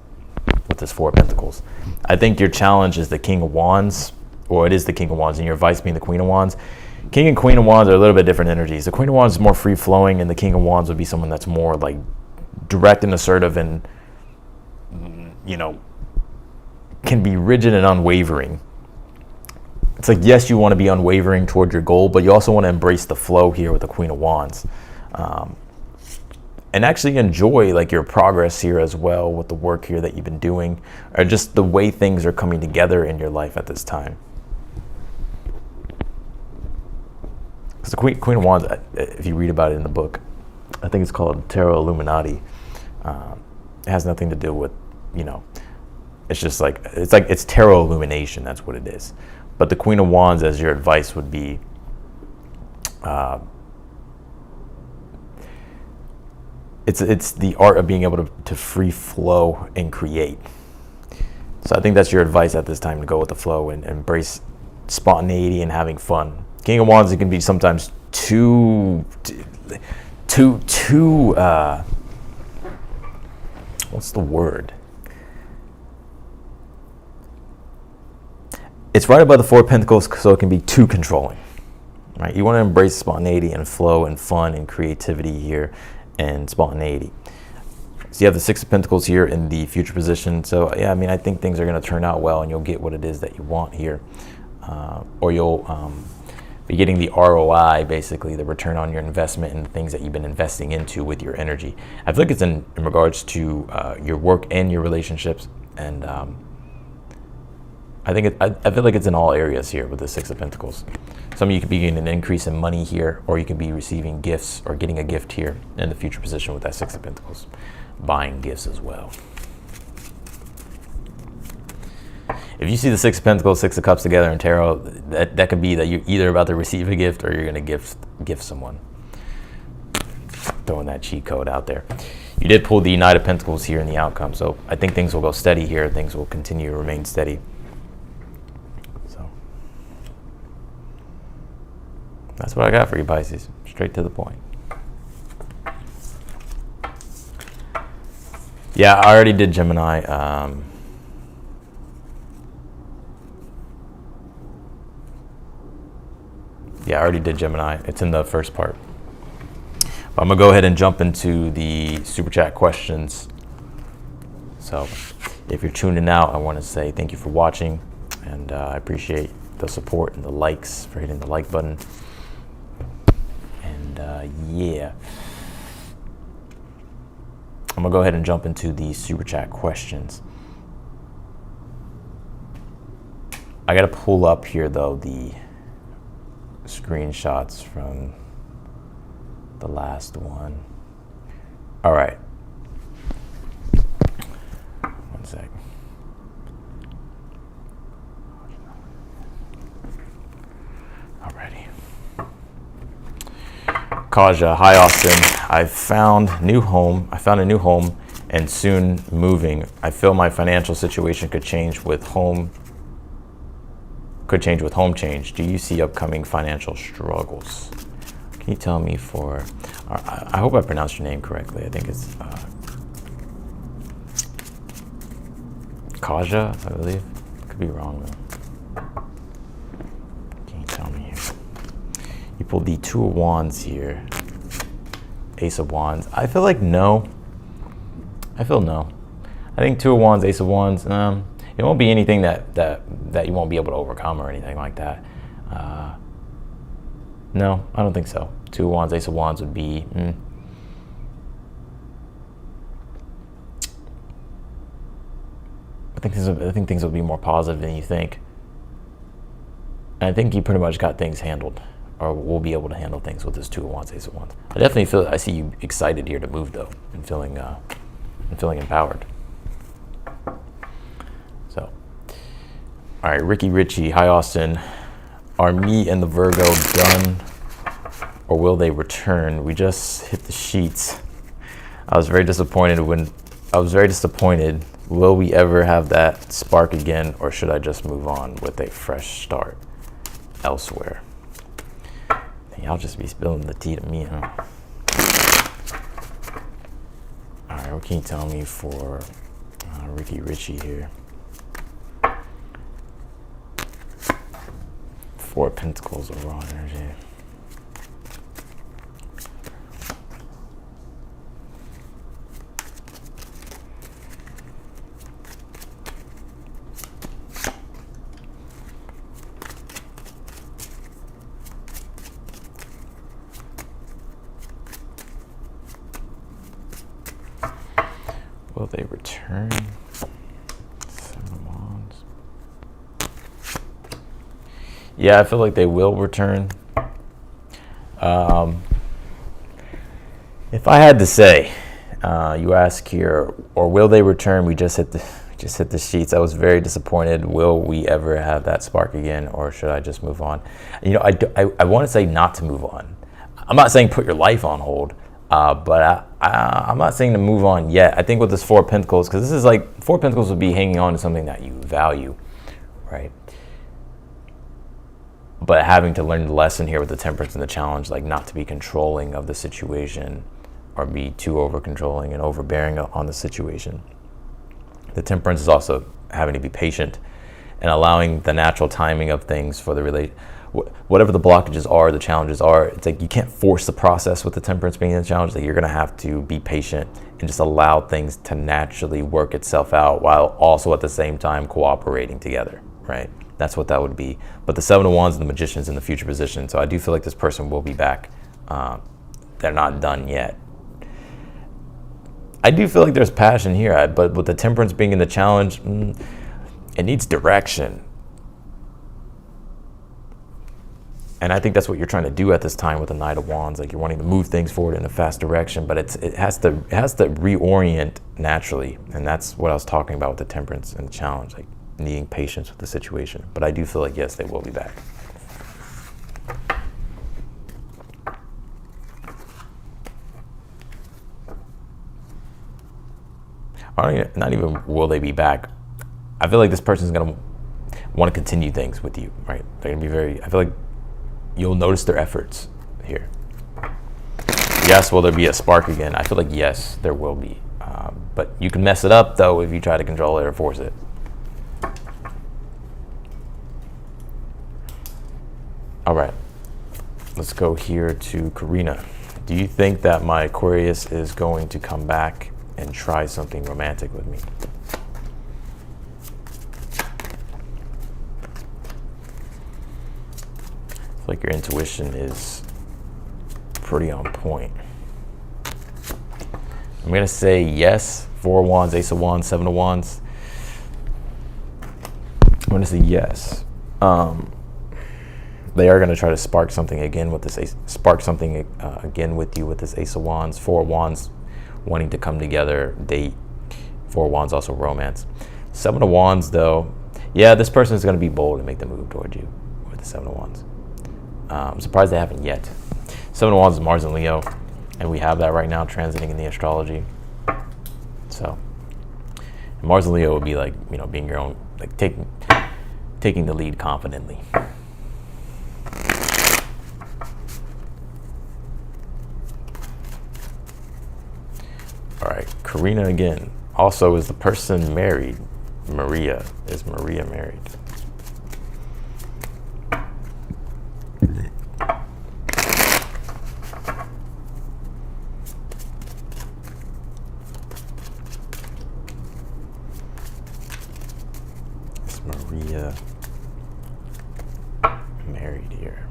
with this 4 of Pentacles. I think your challenge is the King of Wands, or it is the King of Wands, and your advice being the Queen of Wands. King and Queen of Wands are a little bit different energies. The Queen of Wands is more free-flowing, and the King of Wands would be someone that's more like direct and assertive and, can be rigid and unwavering. It's like, yes, you want to be unwavering toward your goal, but you also want to embrace the flow here with the Queen of Wands. and actually enjoy like your progress here as well with the work here that you've been doing, or just the way things are coming together in your life at this time. Because the Queen of Wands, if you read about it in the book, I think it's called Tarot Illuminati. It has nothing to do with, you know, it's just like it's tarot illumination. That's what it is. But the Queen of Wands, as your advice would be, it's the art of being able to free flow and create. So I think that's your advice at this time, to go with the flow and embrace spontaneity and having fun. King of Wands, it can be sometimes too what's the word? It's right above the Four of Pentacles, so it can be too controlling, right? You want to embrace spontaneity and flow and fun and creativity here and spontaneity. So you have the Six of Pentacles here in the future position. So yeah, I mean, I think things are going to turn out well and you'll get what it is that you want here. Or you'll be getting the ROI, basically the return on your investment and the things that you've been investing into with your energy. I feel like it's in regards to your work and your relationships. And I feel like it's in all areas here with the Six of Pentacles. Some of you could be getting an increase in money here, or you could be receiving gifts or getting a gift here in the future position with that Six of Pentacles. Buying gifts as well. If you see the Six of Pentacles, Six of Cups together in tarot, that could be that you're either about to receive a gift or you're going to gift someone. Throwing that cheat code out there. You did pull the Knight of Pentacles here in the outcome, so I think things will go steady here. Things will continue to remain steady. So that's what I got for you, Pisces. Straight to the point. Yeah, I already did Gemini. Yeah, I already did Gemini. It's in the first part. But I'm going to go ahead and jump into the Super Chat questions. So if you're tuning out, I want to say thank you for watching. And I appreciate the support and the likes, for hitting the like button. And yeah. I'm going to go ahead and jump into the Super Chat questions. I got to pull up here, though, the screenshots from the last one. All right. One sec. Alrighty. Kaja, hi Austin. I found a new home and soon moving. I feel my financial situation could change with home change. Do you see upcoming financial struggles? Can you tell me for, I hope I pronounced your name correctly. I think it's Kaja, I believe. Could be wrong though. Can you tell me here? You pulled the Two of Wands here. Ace of Wands. I feel like no. I think Two of Wands, Ace of Wands, it won't be anything that you won't be able to overcome or anything like that. No, I don't think so. Two of Wands, Ace of Wands would be... I think things will be more positive than you think. And I think you pretty much got things handled, or will be able to handle things with this Two of Wands, Ace of Wands. I see you excited here to move though, and feeling empowered. So, all right, Ricky Ritchie, hi Austin. Are me and the Virgo done, or will they return? We just hit the sheets. I was very disappointed. Will we ever have that spark again, or should I just move on with a fresh start elsewhere? Y'all just be spilling the tea to me, huh? All right, what can you tell me for Ricky Ritchie here? Four of Pentacles of raw energy. Will they return? 7 of Wands. Yeah, I feel like they will return. If I had to say, you ask here, or will they return? We just hit the sheets. I was very disappointed. Will we ever have that spark again, or should I just move on? You know, I want to say not to move on. I'm not saying put your life on hold, but I'm not saying to move on yet. I think with this Four of Pentacles, because this is like, Four of Pentacles would be hanging on to something that you value, right? But having to learn the lesson here with the Temperance and the Challenge, like not to be controlling of the situation or be too over controlling and overbearing on the situation. The Temperance is also having to be patient and allowing the natural timing of things for the whatever the blockages are, the challenges are. It's like you can't force the process with the Temperance being the challenge. That you're going to have to be patient and just allow things to naturally work itself out, while also at the same time cooperating together, right? That's what that would be. But the Seven of Wands and the Magician's in the future position, so I do feel like this person will be back. They're not done yet. I do feel like there's passion here, but with the Temperance being in the challenge, it needs direction. And I think that's what you're trying to do at this time with the Knight of Wands. Like, you're wanting to move things forward in a fast direction, but it has to reorient naturally. And that's what I was talking about with the Temperance and the challenge, like needing patience with the situation. But I do feel like, yes, they will be back. Not even will they be back. I feel like this person's going to want to continue things with you, right? They're going to be I feel like you'll notice their efforts here. Yes, will there be a spark again? I feel like yes, there will be. But you can mess it up, though, if you try to control it or force it. All right, let's go here to Karina. Do you think that my Aquarius is going to come back and try something romantic with me? I feel like your intuition is pretty on point. I'm going to say yes. 4 of Wands, Ace of Wands, 7 of Wands. I'm going to say yes. They are going to try to spark something again with this again with you with this Ace of Wands. 4 of Wands, wanting to come together, date. 4 of Wands, also romance. 7 of Wands, though, yeah, this person is going to be bold and make the move towards you with the 7 of Wands. I'm surprised they haven't yet. 7 of Wands is Mars and Leo, and we have that right now transiting in the astrology. So Mars and Leo would be like, you know, being your own, like taking the lead confidently. All right, Karina again. Also, is the person married? Maria. Is Maria married? Is Maria married here?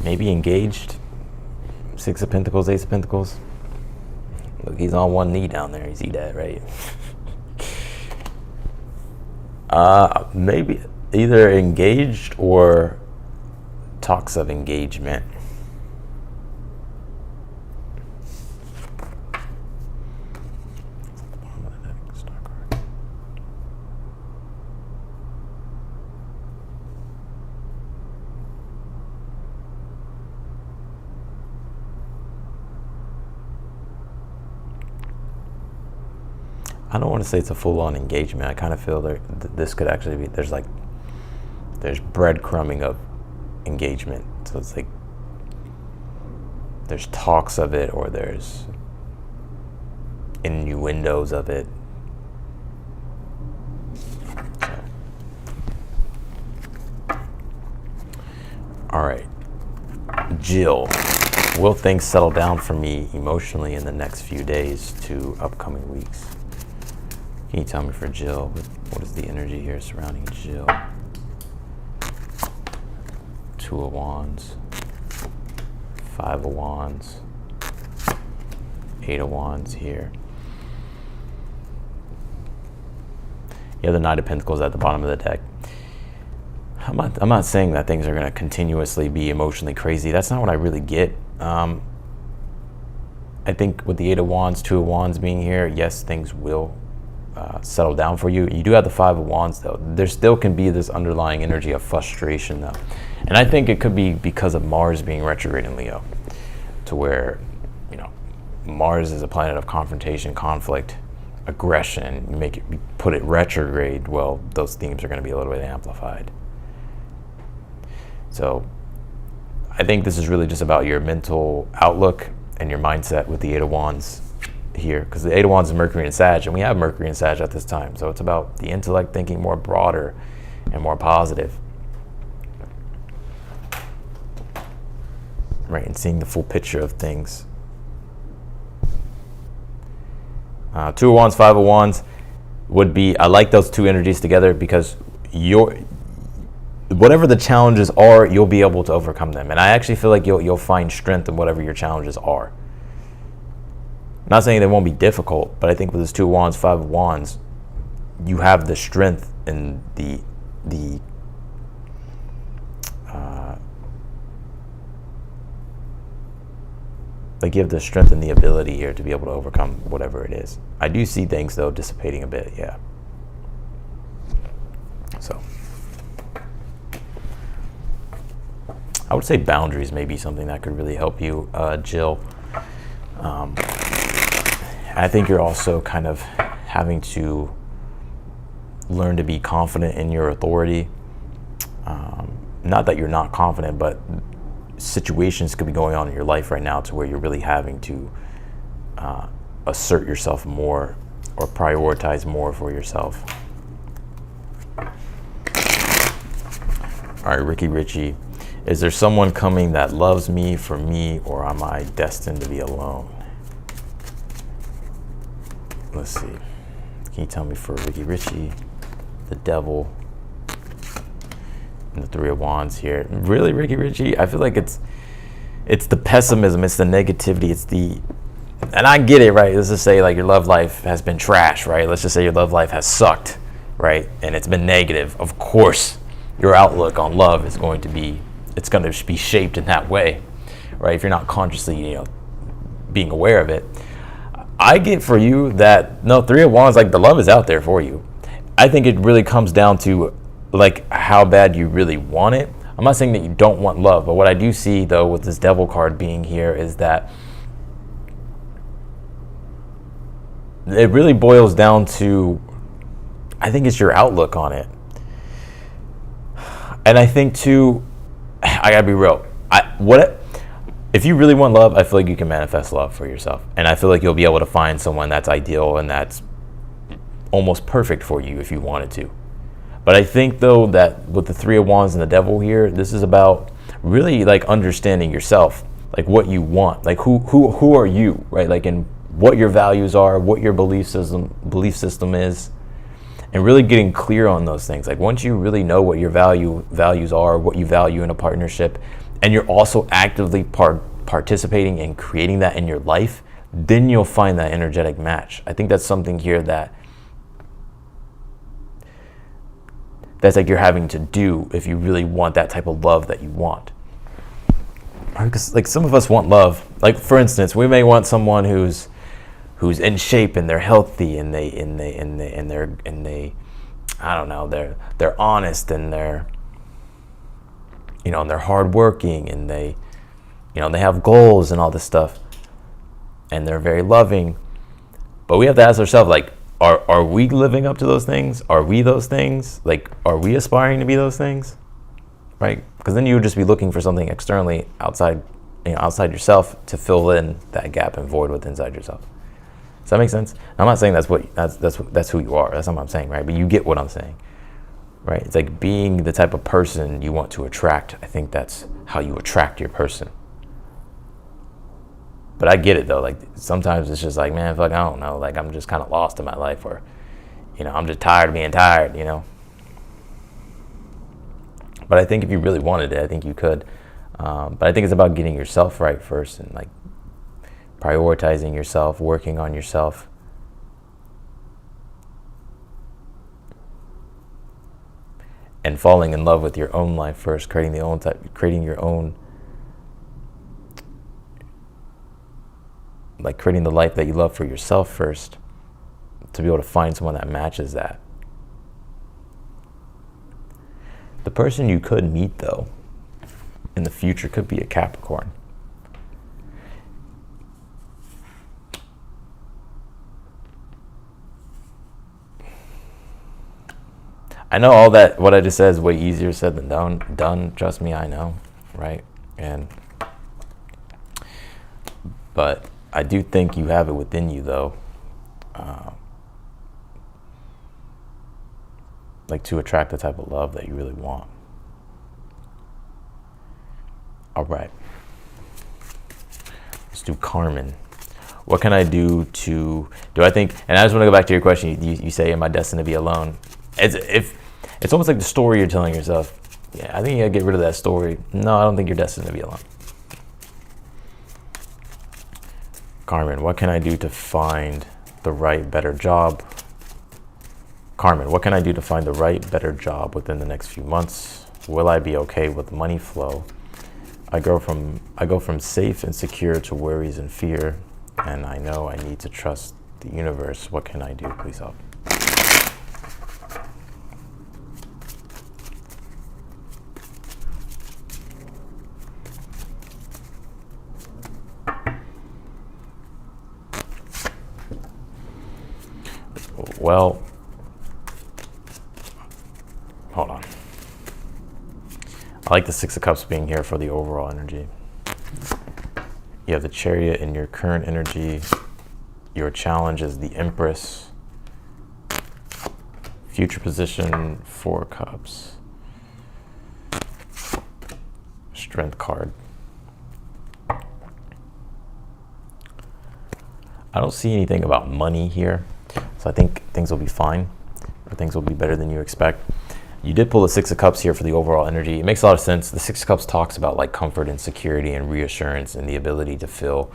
Maybe engaged. 6 of Pentacles, Ace of Pentacles. Look, he's on one knee down there. You see that, right? Maybe either engaged or talks of engagement. I don't want to say it's a full-on engagement. I kind of feel that this could actually be, there's breadcrumbing of engagement. So it's like there's talks of it, or there's innuendos of it. So. All right, Jill. Will things settle down for me emotionally in the next few days to upcoming weeks? Can you tell me for Jill, what is the energy here surrounding Jill? 2 of Wands. Five of Wands, Eight of Wands here. You have the Knight of Pentacles at the bottom of the deck. I'm not saying that things are going to continuously be emotionally crazy. That's not what I really get. I think with the Eight of Wands, Two of Wands being here, yes, things will settle down for you. You do have the Five of Wands, though. There still can be this underlying energy of frustration, though. And I think it could be because of Mars being retrograde in Leo, to where, you know, Mars is a planet of confrontation, conflict, aggression. You put it retrograde, well, those themes are going to be a little bit amplified. So I think this is really just about your mental outlook and your mindset with the Eight of Wands here, because the Eight of Wands is Mercury and Sag, and we have Mercury and Sag at this time. So it's about the intellect thinking more broader and more positive, right? And seeing the full picture of things. Two of Wands, Five of Wands would be, I like those two energies together because whatever the challenges are, you'll be able to overcome them. And I actually feel like you'll find strength in whatever your challenges are. I'm not saying they won't be difficult, but I think with this Two of Wands, Five of Wands, you have the strength and the you have the strength and the ability here to be able to overcome whatever it is. I do see things, though, dissipating a bit, yeah. So I would say boundaries may be something that could really help you, Jill. I think you're also kind of having to learn to be confident in your authority. Not that you're not confident, but situations could be going on in your life right now to where you're really having to assert yourself more or prioritize more for yourself. All right, Ricky Richie. Is there someone coming that loves me for me, or am I destined to be alone? Let's see. Can you tell me for Ricky Richie, the Devil, and the Three of Wands here? Really, Ricky Richie? I feel like it's the pessimism, it's the negativity, it's the, and I get it, right? Let's just say like your love life has been trash, right? Let's just say your love life has sucked, right? And it's been negative. Of course, your outlook on love is going to be, it's going to be shaped in that way, right? If you're not consciously, being aware of it. I get for you that, no, Three of Wands, like the love is out there for you. I think it really comes down to like how bad you really want it. I'm not saying that you don't want love, but what I do see though with this Devil card being here is that it really boils down to, I think it's your outlook on it. And I think too, I gotta be real. If you really want love, I feel like you can manifest love for yourself. And I feel like you'll be able to find someone that's ideal and that's almost perfect for you if you wanted to. But I think though that with the Three of Wands and the Devil here, this is about really like understanding yourself, like what you want, like who are you, right? Like, and what your values are, what your belief system is, and really getting clear on those things. Like once you really know what your values are, what you value in a partnership, and you're also actively participating in creating that in your life, then you'll find that energetic match. I think that's something here that's like you're having to do if you really want that type of love that you want. Because like some of us want love. Like for instance, we may want someone who's in shape and they're healthy and they I don't know, they're honest and they're and they're hardworking and they have goals and all this stuff and they're very loving. But we have to ask ourselves, like, are we living up to those things? Are we those things? Like, are we aspiring to be those things? Right? Because then you would just be looking for something externally outside yourself to fill in that gap and void within inside yourself. Does that make sense? I'm not saying that's who you are. That's not what I'm saying, right? But you get what I'm saying, right? It's like being the type of person you want to attract. I think that's how you attract your person. But I get it though. Like sometimes it's just like, man, fuck, I don't know. Like I'm just kind of lost in my life, or, I'm just tired of being tired, But I think if you really wanted it, I think you could. But I think it's about getting yourself right first and like prioritizing yourself, working on yourself. And falling in love with your own life first, creating your own, like creating the life that you love for yourself first, to be able to find someone that matches that. The person you could meet, though, in the future could be a Capricorn. I know all that, what I just said is way easier said than done. Trust me, I know, right? But I do think you have it within you, though, like to attract the type of love that you really want. All right. Let's do Carmen. What can I do I think, and I just want to go back to your question. You say, am I destined to be alone? It's almost like the story you're telling yourself. Yeah, I think you gotta get rid of that story. No, I don't think you're destined to be alone. Carmen, what can I do to find the right, better job? Carmen, what can I do to find the right, better job within the next few months? Will I be okay with money flow? I go from safe and secure to worries and fear, and I know I need to trust the universe. What can I do? Please help. Well, hold on. I like the Six of Cups being here for the overall energy. You have the Chariot in your current energy. Your challenge is the Empress. Future position, Four of Cups. Strength card. I don't see anything about money here. So I think things will be fine, or things will be better than you expect. You did pull the Six of Cups here for the overall energy. It makes a lot of sense. The Six of Cups talks about like comfort and security and reassurance and the ability to feel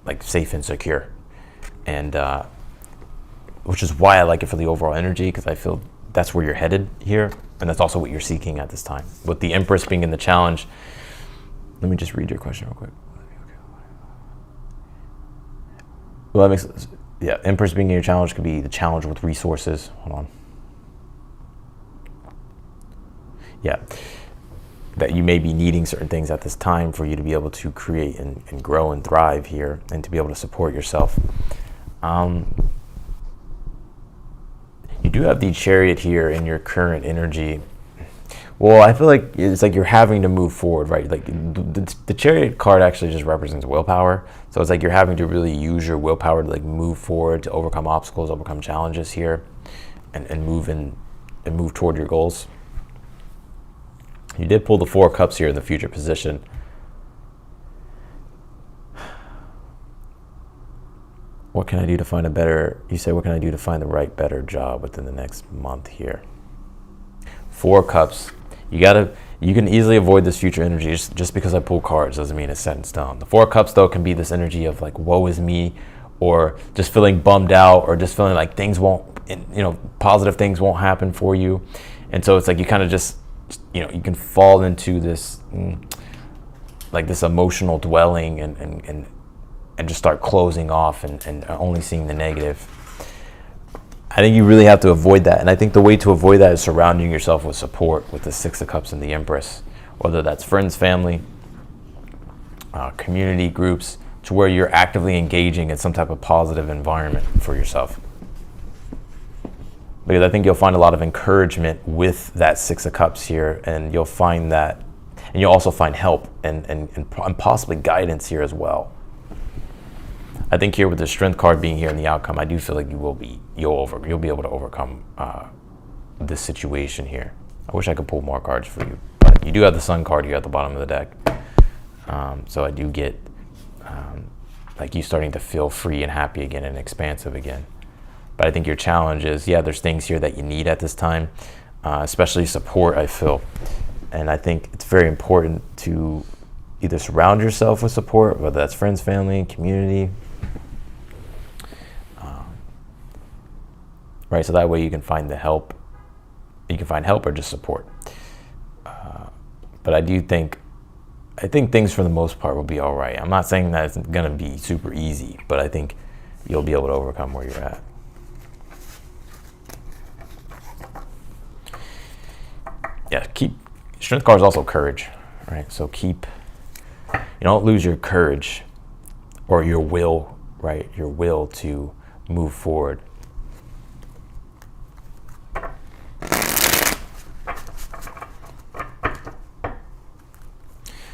like safe and secure. And which is why I like it for the overall energy, because I feel that's where you're headed here. And that's also what you're seeking at this time. With the Empress being in the challenge, let me just read your question real quick. Well, that makes sense. Yeah, Empress being in your challenge could be the challenge with resources. Hold on. Yeah, that you may be needing certain things at this time for you to be able to create and grow and thrive here, and to be able to support yourself. You do have the Chariot here in your current energy. Well, I feel like it's like you're having to move forward, right? Like the Chariot card actually just represents willpower. So it's like you're having to really use your willpower to like move forward, to overcome obstacles, overcome challenges here, and move toward your goals. You did pull the Four of Cups here in the future position. What can I do to find you say, what can I do to find the right, better job within the next month here? Four of Cups. You can easily avoid this future energy. Just because I pull cards doesn't mean it's set in stone. The Four of Cups, though, can be this energy of like, woe is me, or just feeling bummed out, or just feeling like things won't, positive things won't happen for you. And so it's like you kind of just, you can fall into this, like this emotional dwelling and just start closing off and only seeing the negative. I think you really have to avoid that. And I think the way to avoid that is surrounding yourself with support with the Six of Cups and the Empress, whether that's friends, family, community groups, to where you're actively engaging in some type of positive environment for yourself. Because I think you'll find a lot of encouragement with that Six of Cups here, and you'll find that, and you'll also find help and possibly guidance here as well. I think here with the Strength card being here in the outcome, I do feel like you'll be able to overcome this situation here. I wish I could pull more cards for you, but you do have the Sun card here at the bottom of the deck. So I do get like you starting to feel free and happy again and expansive again. But I think your challenge is, there's things here that you need at this time, especially support, I feel. And I think it's very important to either surround yourself with support, whether that's friends, family, community, right? So that way you can find the help. You can find help or just support. But I think things for the most part will be all right. I'm not saying that it's going to be super easy, but I think you'll be able to overcome where you're at. Yeah, strength card is also courage, right? So you don't lose your courage or your will, right? Your will to move forward.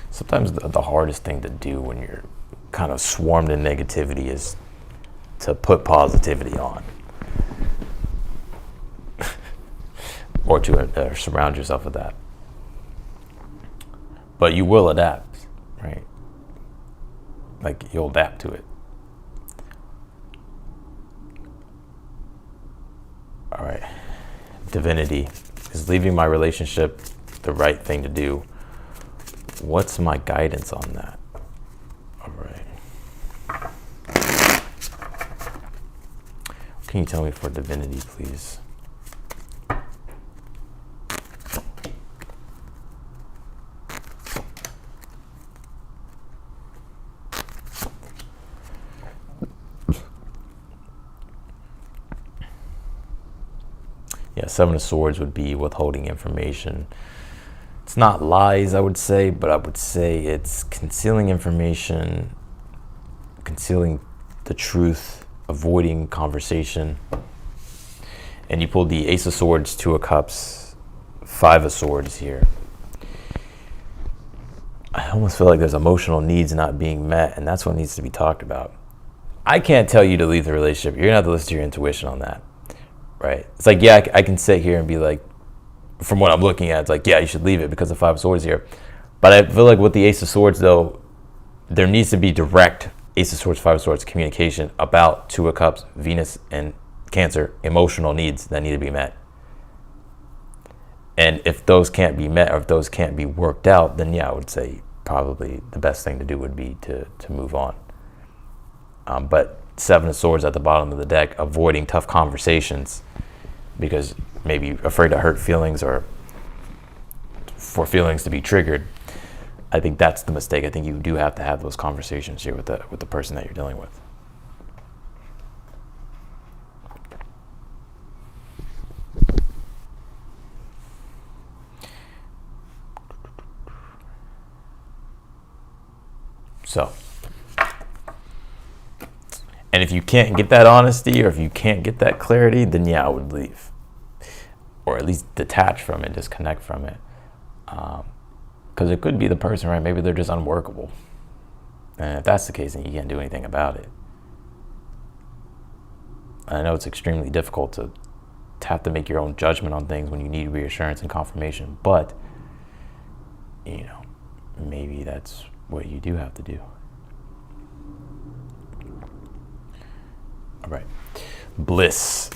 Sometimes the hardest thing to do when you're kind of swarmed in negativity is to put positivity on. Or to surround yourself with that. But you will adapt, right? Like, you'll adapt to it. All right. Divinity. Is leaving my relationship the right thing to do? What's my guidance on that? All right. Can you tell me for divinity, please? Yeah, Seven of Swords would be withholding information. It's not lies, I would say, but I would say it's concealing information, concealing the truth, avoiding conversation. And you pulled the Ace of Swords, Two of Cups, Five of Swords here. I almost feel like there's emotional needs not being met, and that's what needs to be talked about. I can't tell you to leave the relationship. You're gonna have to listen to your intuition on that, right? It's like, yeah, I can sit here and be like, from what I'm looking at, it's like, yeah, you should leave it because of Five of Swords here. But I feel like with the Ace of Swords, though, there needs to be direct Ace of Swords, Five of Swords communication about Two of Cups, Venus, and Cancer, emotional needs that need to be met. And if those can't be met, or if those can't be worked out, then yeah, I would say probably the best thing to do would be to move on. But Seven of Swords at the bottom of the deck, avoiding tough conversations because maybe afraid to hurt feelings or for feelings to be triggered. I think that's the mistake. I think you do have to have those conversations here with the person that you're dealing with. So, and if you can't get that honesty or if you can't get that clarity, then yeah, I would leave. Or at least detach from it, disconnect from it. Because it could be the person, right? Maybe they're just unworkable. And if that's the case, then you can't do anything about it. I know it's extremely difficult to have to make your own judgment on things when you need reassurance and confirmation, but, you know, maybe that's what you do have to do. All right. Bliss.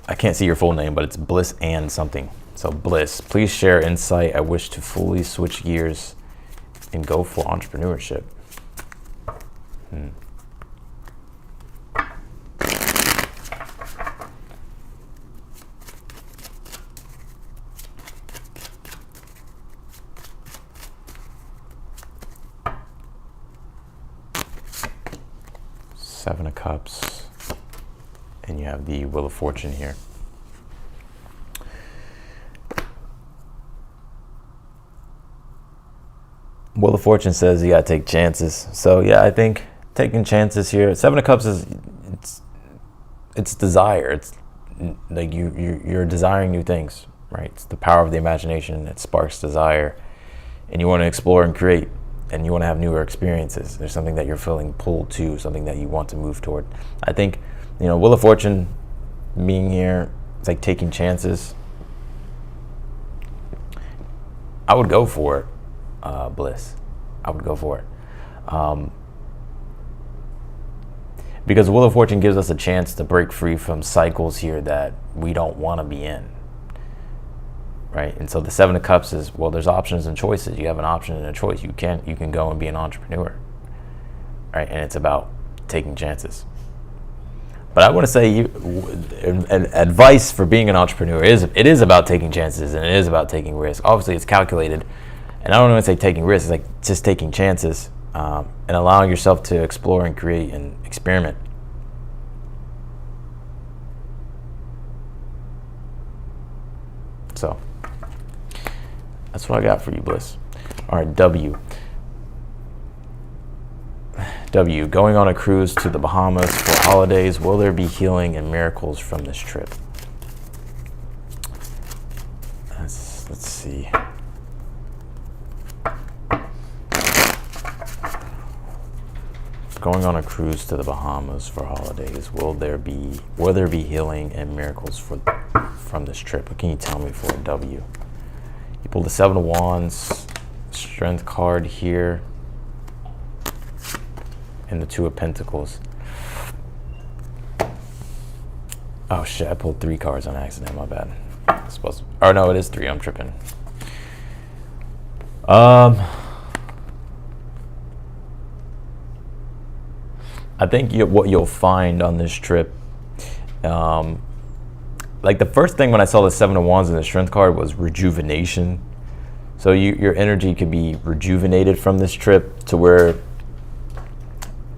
I can't see your full name, but it's Bliss and something. So Bliss, please share insight. I wish to fully switch gears and go for entrepreneurship. Seven of Cups, and you have the Wheel of Fortune here. Wheel of Fortune says you gotta take chances. So yeah, I think taking chances here. Seven of Cups is it's desire. It's like you're desiring new things, right? It's the power of the imagination that sparks desire, and you want to explore and create, and you want to have newer experiences. There's something that you're feeling pulled to, something that you want to move toward. I think, you know, Wheel of Fortune being here, it's like taking chances. I would go for it. Bliss, I would go for it, because Wheel of Fortune gives us a chance to break free from cycles here that we don't want to be in. right? And so the Seven of Cups is, well, there's options and choices. You have an option and a choice. You can go and be an entrepreneur, right? And it's about taking chances. But I want to say, advice for being an entrepreneur it is about taking chances, and it is about taking risks. Obviously, it's calculated, and I don't want to say taking risks. It's like just taking chances and allowing yourself to explore and create and experiment. So that's what I got for you, Bliss. All right, W, going on a cruise to the Bahamas for holidays. Will there be healing and miracles from this trip? Let's see. Going on a cruise to the Bahamas for holidays. Will there be healing and miracles from this trip? What can you tell me for a W? You pulled the Seven of Wands, Strength card here, and the Two of Pentacles. Oh shit, I pulled 3 cards on accident, my bad. Oh no, it is 3, I'm tripping. I think what you'll find on this trip, like the first thing when I saw the Seven of Wands and the Strength card was rejuvenation. So your energy could be rejuvenated from this trip to where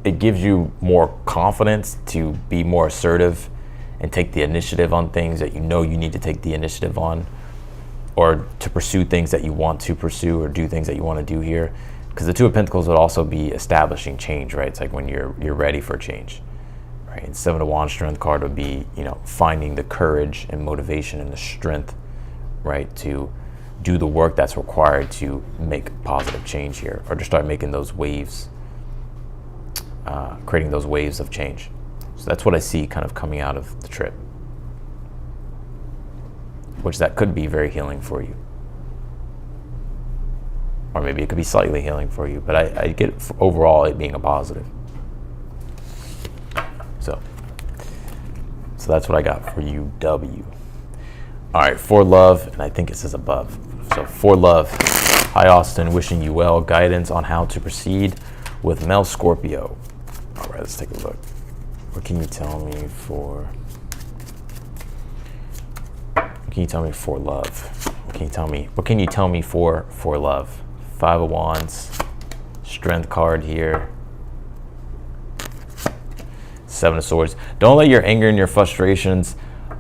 it gives you more confidence to be more assertive and take the initiative on things that you know you need to take the initiative on, or to pursue things that you want to pursue, or do things that you want to do here. Because the Two of Pentacles would also be establishing change, right? It's like when you're ready for change, right? And Seven of Wands Strength card would be, finding the courage and motivation and the strength, right, to do the work that's required to make positive change here, or to start making those waves, creating those waves of change. So that's what I see kind of coming out of the trip, which that could be very healing for you. Or maybe it could be slightly healing for you, but I get overall it being a positive. So that's what I got for you, W. All right, for love, and I think it says above. So for love, hi Austin, wishing you well. Guidance on how to proceed with Mel Scorpio. All right, let's take a look. What can you tell me for? What can you tell me for love? What can you tell me? What can you tell me for love? 5 of Wands, Strength card here, 7 of Swords. Don't let your anger and your frustrations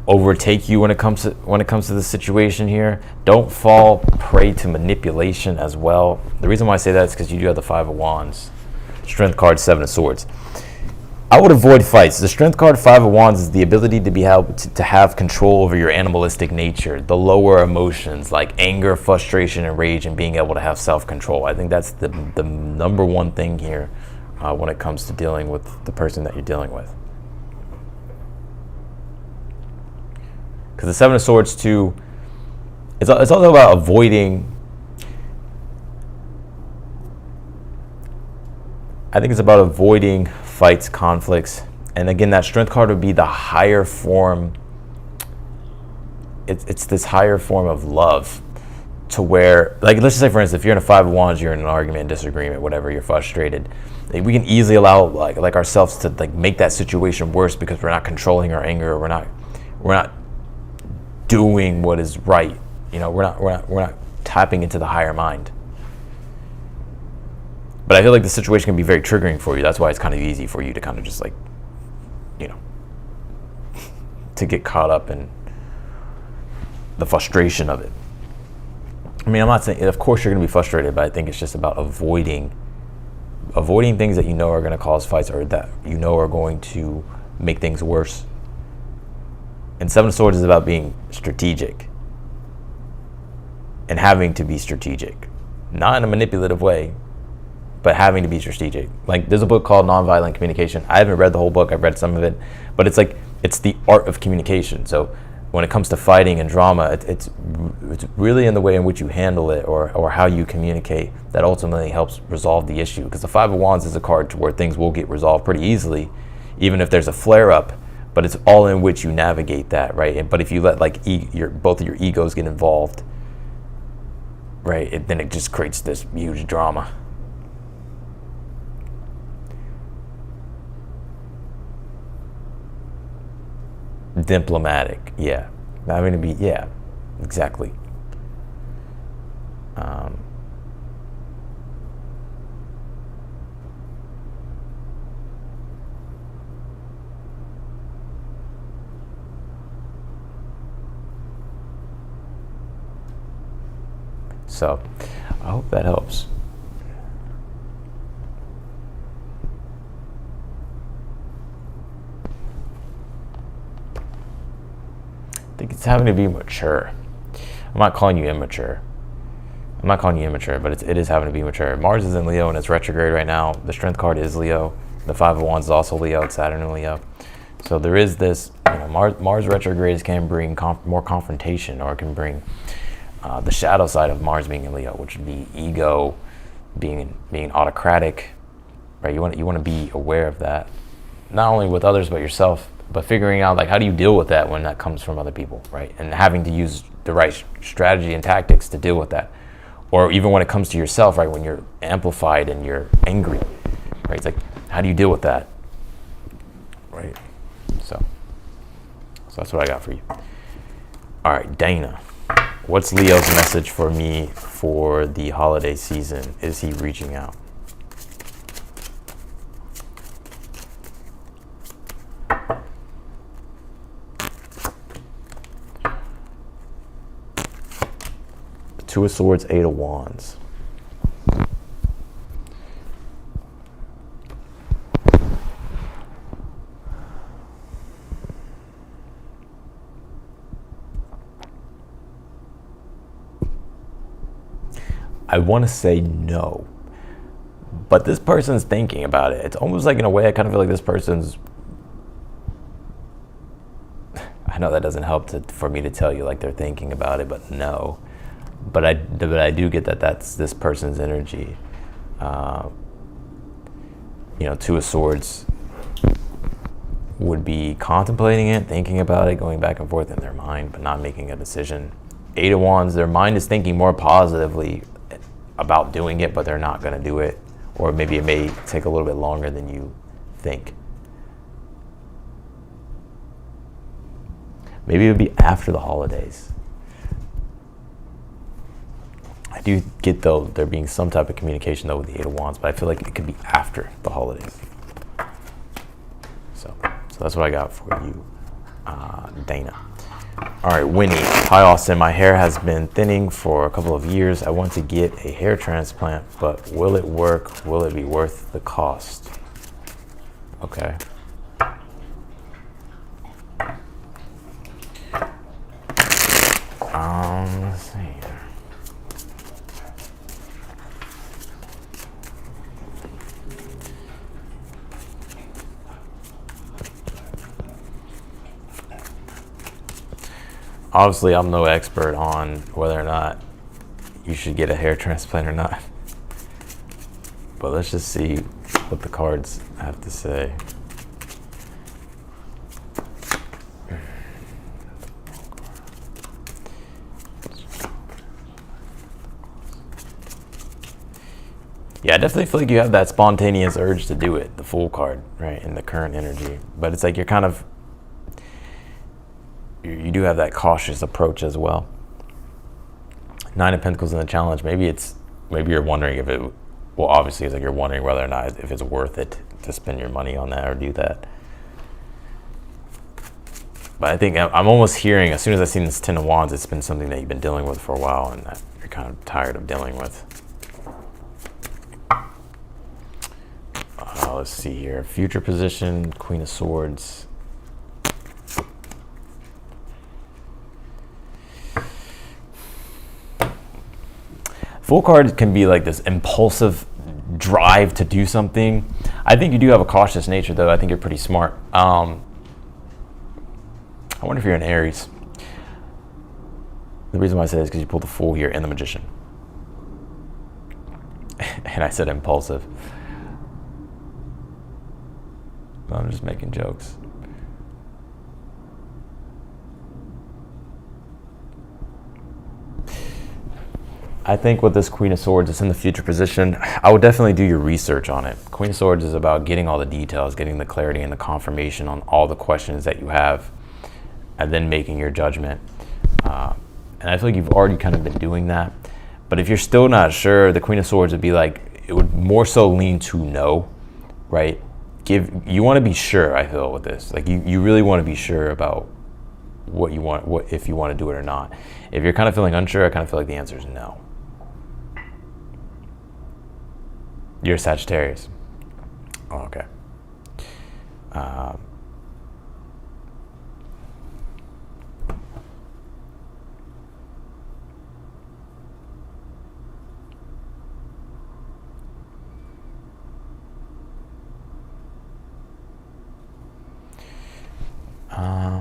overtake you when it comes to the situation here. Don't fall prey to manipulation as well. The reason why I say that is because you do have the 5 of Wands, Strength card, 7 of Swords. I would avoid fights. The Strength card, 5 of Wands, is the ability to be able to have control over your animalistic nature, the lower emotions like anger, frustration, and rage, and being able to have self-control. I think that's the number one thing here when it comes to dealing with the person that you're dealing with. Because the 7 of Swords too, it's also about avoiding. I think it's about avoiding fights, conflicts, and again, that Strength card would be the higher form. It's this higher form of love, to where, like, let's just say for instance, if you're in a 5 of Wands, you're in an argument, disagreement, whatever, you're frustrated. We can easily allow like ourselves to like make that situation worse because we're not controlling our anger, or we're not doing what is right. We're not tapping into the higher mind. But I feel like the situation can be very triggering for you. That's why it's kind of easy for you to kind of just like, to get caught up in the frustration of it. I mean, I'm not saying, of course you're going to be frustrated, but I think it's just about avoiding things that are going to cause fights, or that are going to make things worse. And 7 of Swords is about being strategic and having to be strategic, not in a manipulative way, but having to be strategic. Like, there's a book called Nonviolent Communication. I haven't read the whole book. I've read some of it, but it's like, it's the art of communication. So when it comes to fighting and drama, it's really in the way in which you handle it, or how you communicate, that ultimately helps resolve the issue. Because the 5 of Wands is a card to where things will get resolved pretty easily, even if there's a flare-up, but it's all in which you navigate that, right? But if you let both of your egos get involved, right? Then it just creates this huge drama. Diplomatic, yeah. Having to be, yeah, exactly. So, I hope that helps. I think it's having to be mature. I'm not calling you immature. But it is having to be mature. Mars is in Leo and it's retrograde right now. The Strength card is Leo. The Five of Wands is also Leo. It's Saturn in Leo. So there is this, Mars retrogrades can bring more confrontation, or it can bring the shadow side of Mars being in Leo, which would be ego, being autocratic, right? You want to be aware of that, not only with others but yourself, but figuring out like how do you deal with that when that comes from other people, right? And having to use the right strategy and tactics to deal with that, or even when it comes to yourself, right? When you're amplified and you're angry, right? It's like, how do you deal with that, right? So that's what I got for you. All right, Dana. What's Leo's message for me for the holiday season? Is he reaching out? Two of Swords, Eight of Wands. I want to say no, but this person's thinking about it. It's almost like, in a way, I kind of feel like this person's, I know that doesn't help for me to tell you like they're thinking about it, but no. But I do get that that's this person's energy. Two of Swords would be contemplating it, thinking about it, going back and forth in their mind, but not making a decision. Eight of Wands, their mind is thinking more positively about doing it, but they're not going to do it. Or maybe it may take a little bit longer than you think. Maybe it would be after the holidays. I do get, though, there being some type of communication, though, with the Eight of Wands, but I feel like it could be after the holidays. So that's what I got for you, Dana. All right, Winnie. Hi, Austin. My hair has been thinning for a couple of years. I want to get a hair transplant, but will it work? Will it be worth the cost? Okay. Let's see here. Obviously, I'm no expert on whether or not you should get a hair transplant or not. But let's just see what the cards have to say. Yeah, I definitely feel like you have that spontaneous urge to do it, the Fool card, right, in the current energy. But it's like you're kind of, you do have that cautious approach as well. Nine of Pentacles in the challenge. Maybe you're wondering if it, well, obviously it's like you're wondering whether or not if it's worth it to spend your money on that or do that. But I think I'm almost hearing, as soon as I've seen this Ten of Wands, it's been something that you've been dealing with for a while and that you're kind of tired of dealing with. Let's see here. Future position, Queen of Swords. Fool card can be like this impulsive drive to do something. I think you do have a cautious nature, though. I think you're pretty smart. I wonder if you're an Aries. The reason why I say this is because you pulled the Fool here and the Magician. And I said impulsive. I'm just making jokes. I think with this Queen of Swords, it's in the future position. I would definitely do your research on it. Queen of Swords is about getting all the details, getting the clarity and the confirmation on all the questions that you have, and then making your judgment. And I feel like you've already kind of been doing that. But if you're still not sure, the Queen of Swords would be like, it would more so lean to no, right? You want to be sure, I feel, with this. Like you really want to be sure about what you want, if you want to do it or not. If you're kind of feeling unsure, I kind of feel like the answer is no. You're a Sagittarius. Oh, okay.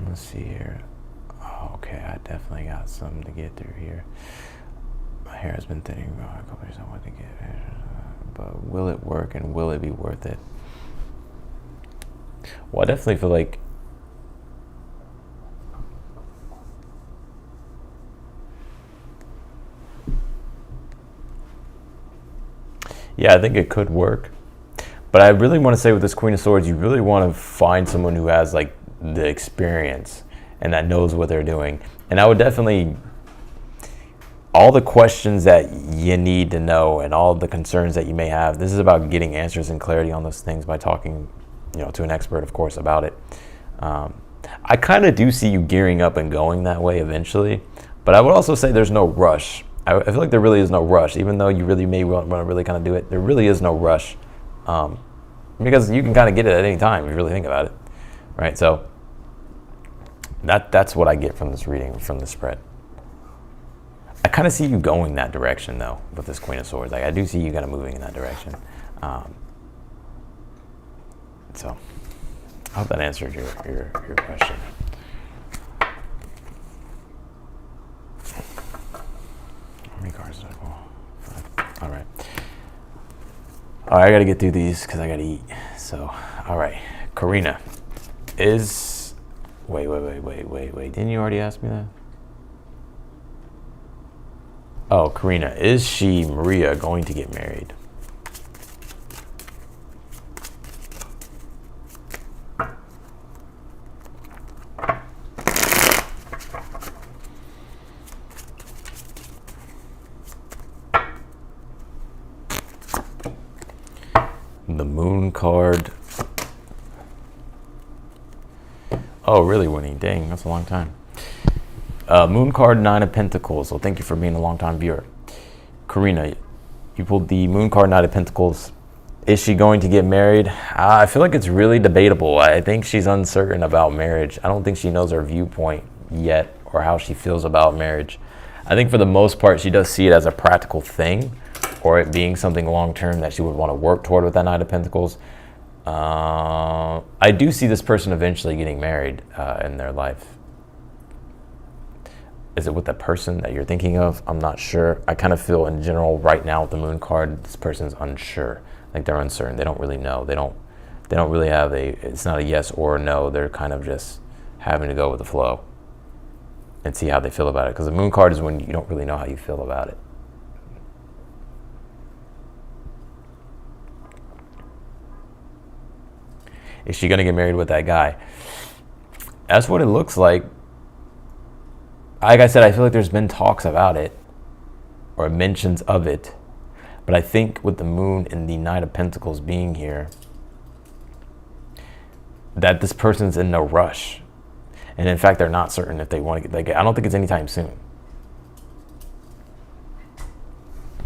Let's see here. Oh, okay, I definitely got something to get through here. My hair has been thinning about a couple years. I want to get it, but will it work and will it be worth it? Well, I definitely feel like I think it could work. But I really want to say with this Queen of Swords, you really want to find someone who has like the experience and that knows what they're doing. And I would definitely, all the questions that you need to know and all the concerns that you may have, this is about getting answers and clarity on those things by talking, to an expert, of course, about it. I kind of do see you gearing up and going that way eventually, but I would also say there's no rush. I feel like there really is no rush, even though you really may want to really kind of do it. There really is no rush, because you can kind of get it at any time if you really think about it, right? So that's what I get from this reading, from the spread. I kind of see you going that direction, though, with this Queen of Swords. Like, I do see you kind of moving in that direction. So I hope that answered your question. How many cards did I pull? 5. All right. All right, I got to get through these because I got to eat. So, all right. Karina is... Wait. Didn't you already ask me that? Oh, Karina, is she, Maria, going to get married? The Moon card. Oh, really, Winnie? Dang, that's a long time. Moon card, 9 of Pentacles. So thank you for being a long-time viewer. Karina, you pulled the Moon card, 9 of Pentacles. Is she going to get married? I feel like it's really debatable. I think she's uncertain about marriage. I don't think she knows her viewpoint yet or how she feels about marriage. I think for the most part, she does see it as a practical thing, or it being something long-term that she would want to work toward with that 9 of Pentacles. I do see this person eventually getting married in their life. Is it with the person that you're thinking of? I'm not sure. I kind of feel in general right now with the Moon card, this person's unsure. Like they're uncertain. They don't really know. They don't really have it's not a yes or a no. They're kind of just having to go with the flow and see how they feel about it. Because the Moon card is when you don't really know how you feel about it. Is she going to get married with that guy? That's what it looks like. Like I said, I feel like there's been talks about it or mentions of it. But I think with the Moon and the 9 of Pentacles being here, that this person's in no rush. And in fact, they're not certain if they want to get, I don't think it's anytime soon.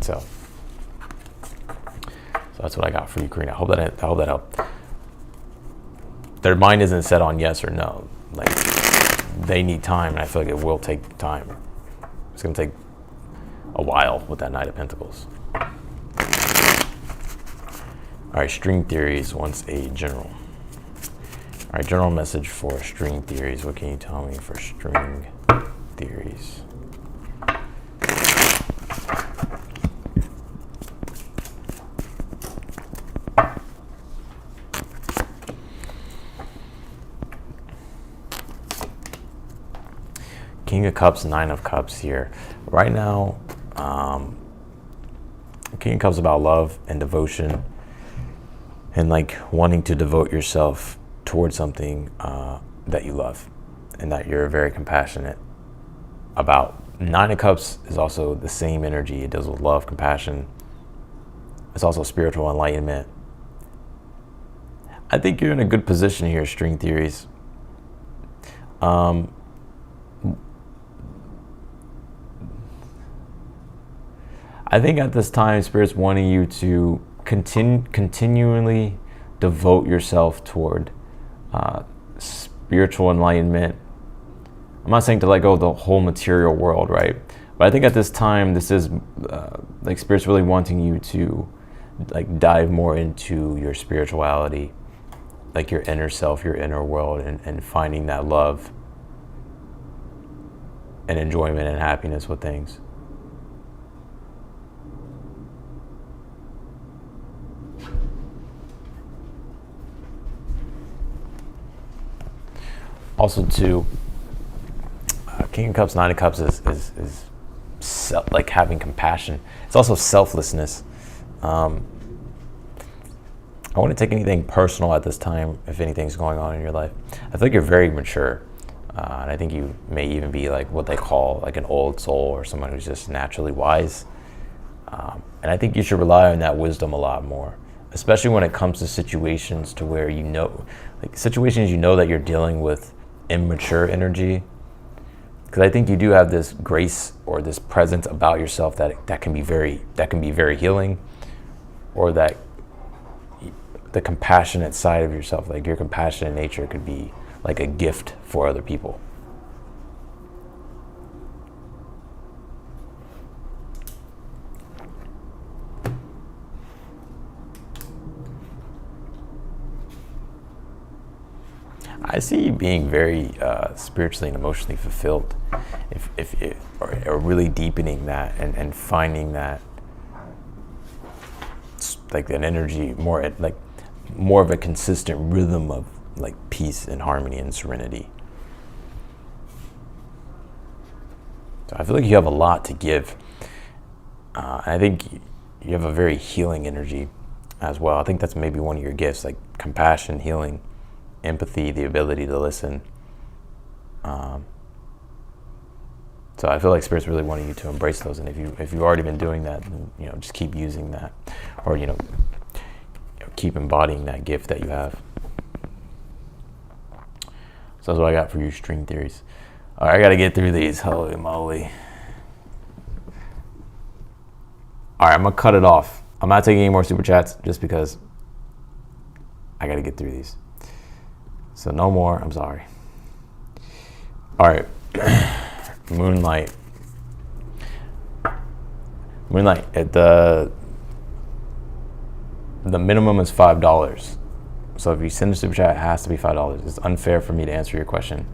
So that's what I got for you, Karina. I hope that helped. Their mind isn't set on yes or no. Like, they need time, and I feel like it will take time. It's going to take a while with that 9 of Pentacles. All right, string theories wants a general. All right, general message for string theories. What can you tell me for string theories? King of Cups, 9 of Cups here. Right now, King of Cups is about love and devotion, and like wanting to devote yourself towards something that you love and that you're very compassionate about. Nine of Cups is also the same energy. It deals with love, compassion. It's also spiritual enlightenment. I think you're in a good position here, string theories. I think at this time, Spirit's wanting you to continually devote yourself toward spiritual enlightenment. I'm not saying to let go of the whole material world, right? But I think at this time, this is like Spirit's really wanting you to like dive more into your spirituality, like your inner self, your inner world, and finding that love and enjoyment and happiness with things. Also, too, King of Cups, Nine of Cups is like having compassion. It's also selflessness. I wouldn't take anything personal at this time if anything's going on in your life. I feel like you're very mature. And I think you may even be like what they call like an old soul, or someone who's just naturally wise. And I think you should rely on that wisdom a lot more, especially when it comes to situations to where situations that you're dealing with immature energy. Because I think you do have this grace or this presence about yourself that can be very healing, or that the compassionate side of yourself, like your compassionate nature, could be like a gift for other people. I see you being very spiritually and emotionally fulfilled, or really deepening that and finding that like an energy more of a consistent rhythm of like peace and harmony and serenity. So I feel like you have a lot to give. And I think you have a very healing energy as well. I think that's maybe one of your gifts, like compassion, healing, empathy, the ability to listen. So I feel like Spirit's really wanting you to embrace those. And if you've already been doing that, then, just keep using that, or keep embodying that gift that you have. So that's what I got for you, string theories. All right, I got to get through these. Holy moly. All right, I'm going to cut it off. I'm not taking any more super chats just because I got to get through these. So no more. I'm sorry. All right. Moonlight. The minimum is $5. So if you send a super chat, it has to be $5. It's unfair for me to answer your question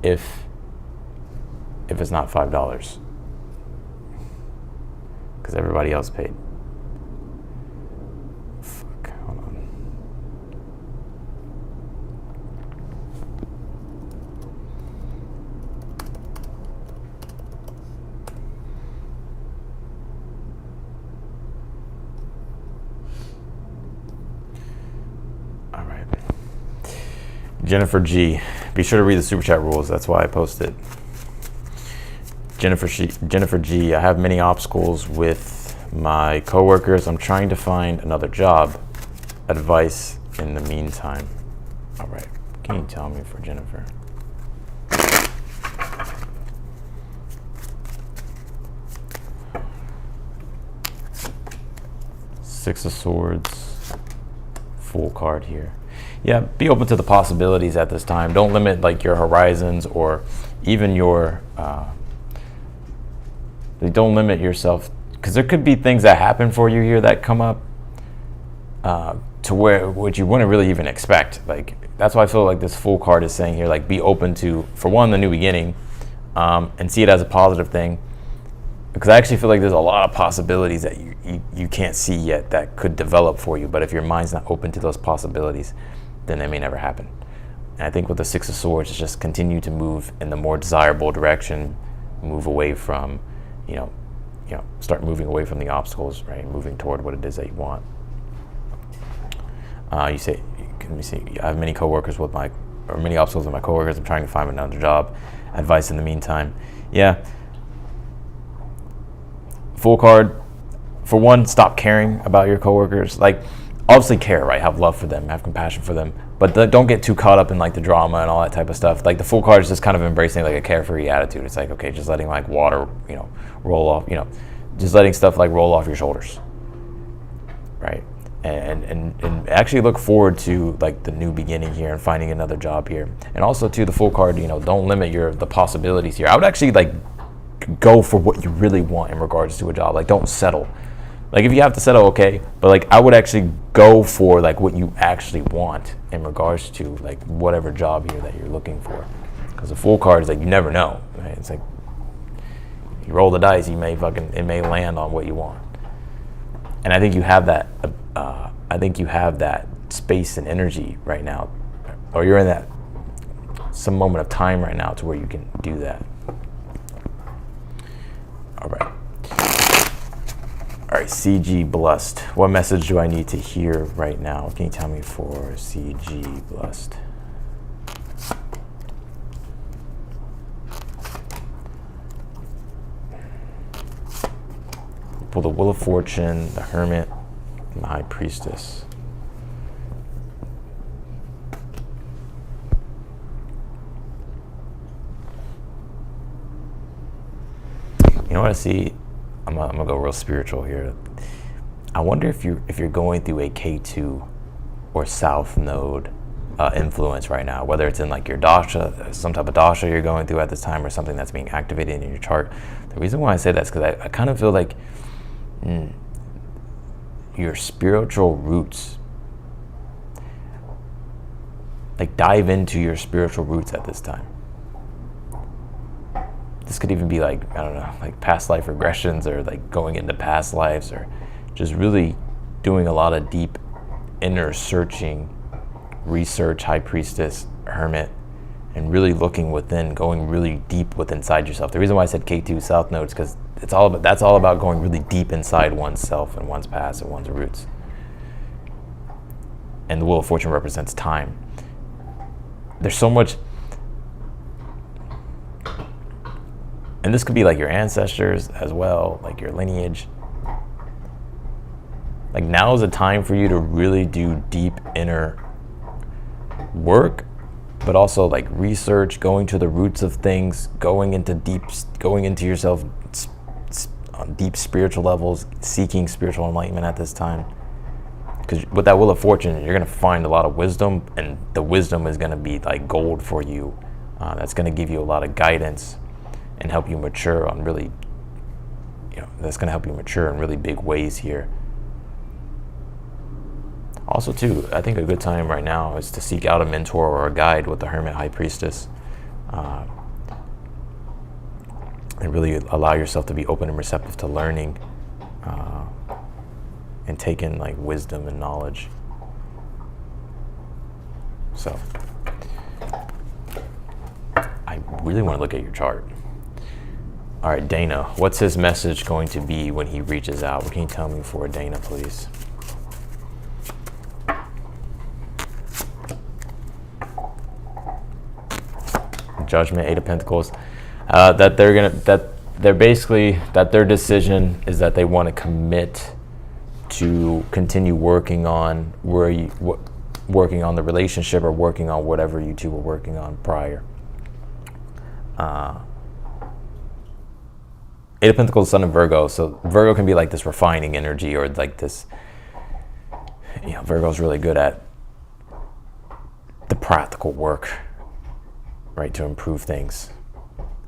if it's not $5, because everybody else paid. Fuck, hold on. All right. Jennifer G. Be sure to read the super chat rules. That's why I posted. Jennifer G. I have many obstacles with my coworkers. I'm trying to find another job. Advice in the meantime. All right. Can you tell me for Jennifer? Six of Swords. Fool card here. Yeah, be open to the possibilities at this time. Don't limit like your horizons, or even your don't limit yourself, because there could be things that happen for you here that come up to which you wouldn't really even expect. Like, that's why I feel like this Fool card is saying here, like, be open to, for one, the new beginning, and see it as a positive thing, because I actually feel like there's a lot of possibilities that you can't see yet that could develop for you. But if your mind's not open to those possibilities, then it may never happen. And I think with the Six of Swords, it's just continue to move in the more desirable direction, move away from start moving away from the obstacles, right? Moving toward what it is that you want. You say, let me see, I have many coworkers many obstacles with my coworkers. I'm trying to find another job. Advice in the meantime. Yeah. Fool card. For one, stop caring about your coworkers. Like, obviously care, right? Have love for them, have compassion for them, but don't get too caught up in like the drama and all that type of stuff. Like the Fool card is just kind of embracing like a carefree attitude. It's like, okay, just letting like water, roll off, just letting stuff like roll off your shoulders, right? And actually look forward to like the new beginning here and finding another job here. And also to the Fool card, don't limit the possibilities here. I would actually like go for what you really want in regards to a job. Like, don't settle. Like, if you have to settle, okay, but like I would actually go for like what you actually want in regards to like whatever job here that you're looking for. Because the Fool card is like, you never know, right? It's like you roll the dice, it may land on what you want. And I think you have that. I think you have that space and energy right now, or you're in that some moment of time right now to where you can do that. All right, CG Blessed. What message do I need to hear right now? Can you tell me for CG Blessed? Pull the Wheel of Fortune, the Hermit, and the High Priestess. You know what I see? I'm gonna go real spiritual here. I wonder if you're going through a K2 or South Node influence right now, whether it's in like your dasha, some type of dasha you're going through at this time, or something that's being activated in your chart. The reason why I say that is because I kind of feel like your spiritual roots, like dive into your spiritual roots at this time. This could even be like, I don't know, like past life regressions, or like going into past lives, or just really doing a lot of deep inner searching, research, High Priestess, Hermit, and really looking within, going really deep within inside yourself. The reason why I said K2 South Node is because that's all about going really deep inside oneself and one's past and one's roots. And the Wheel of Fortune represents time. There's so much. And this could be like your ancestors as well, like your lineage. Like, now is a time for you to really do deep inner work, but also like research, going to the roots of things, going into yourself on deep spiritual levels, seeking spiritual enlightenment at this time. Because with that Wheel of Fortune, you're going to find a lot of wisdom, and the wisdom is going to be like gold for you. That's going to give you a lot of guidance and help you mature on really, that's going to help you mature in really big ways here. Also too, I think a good time right now is to seek out a mentor or a guide with the Hermit, High Priestess, and really allow yourself to be open and receptive to learning, and take in like wisdom and knowledge. So I really want to look at your chart. All right, Dana, what's his message going to be when he reaches out? What can you tell me for Dana, please? Judgment, Eight of Pentacles. That their decision is that they want to commit to continue working on working on the relationship, or working on whatever you two were working on prior. Eight of Pentacles, Sun of Virgo. So Virgo can be like this refining energy, or like this, Virgo's really good at the practical work, right, to improve things.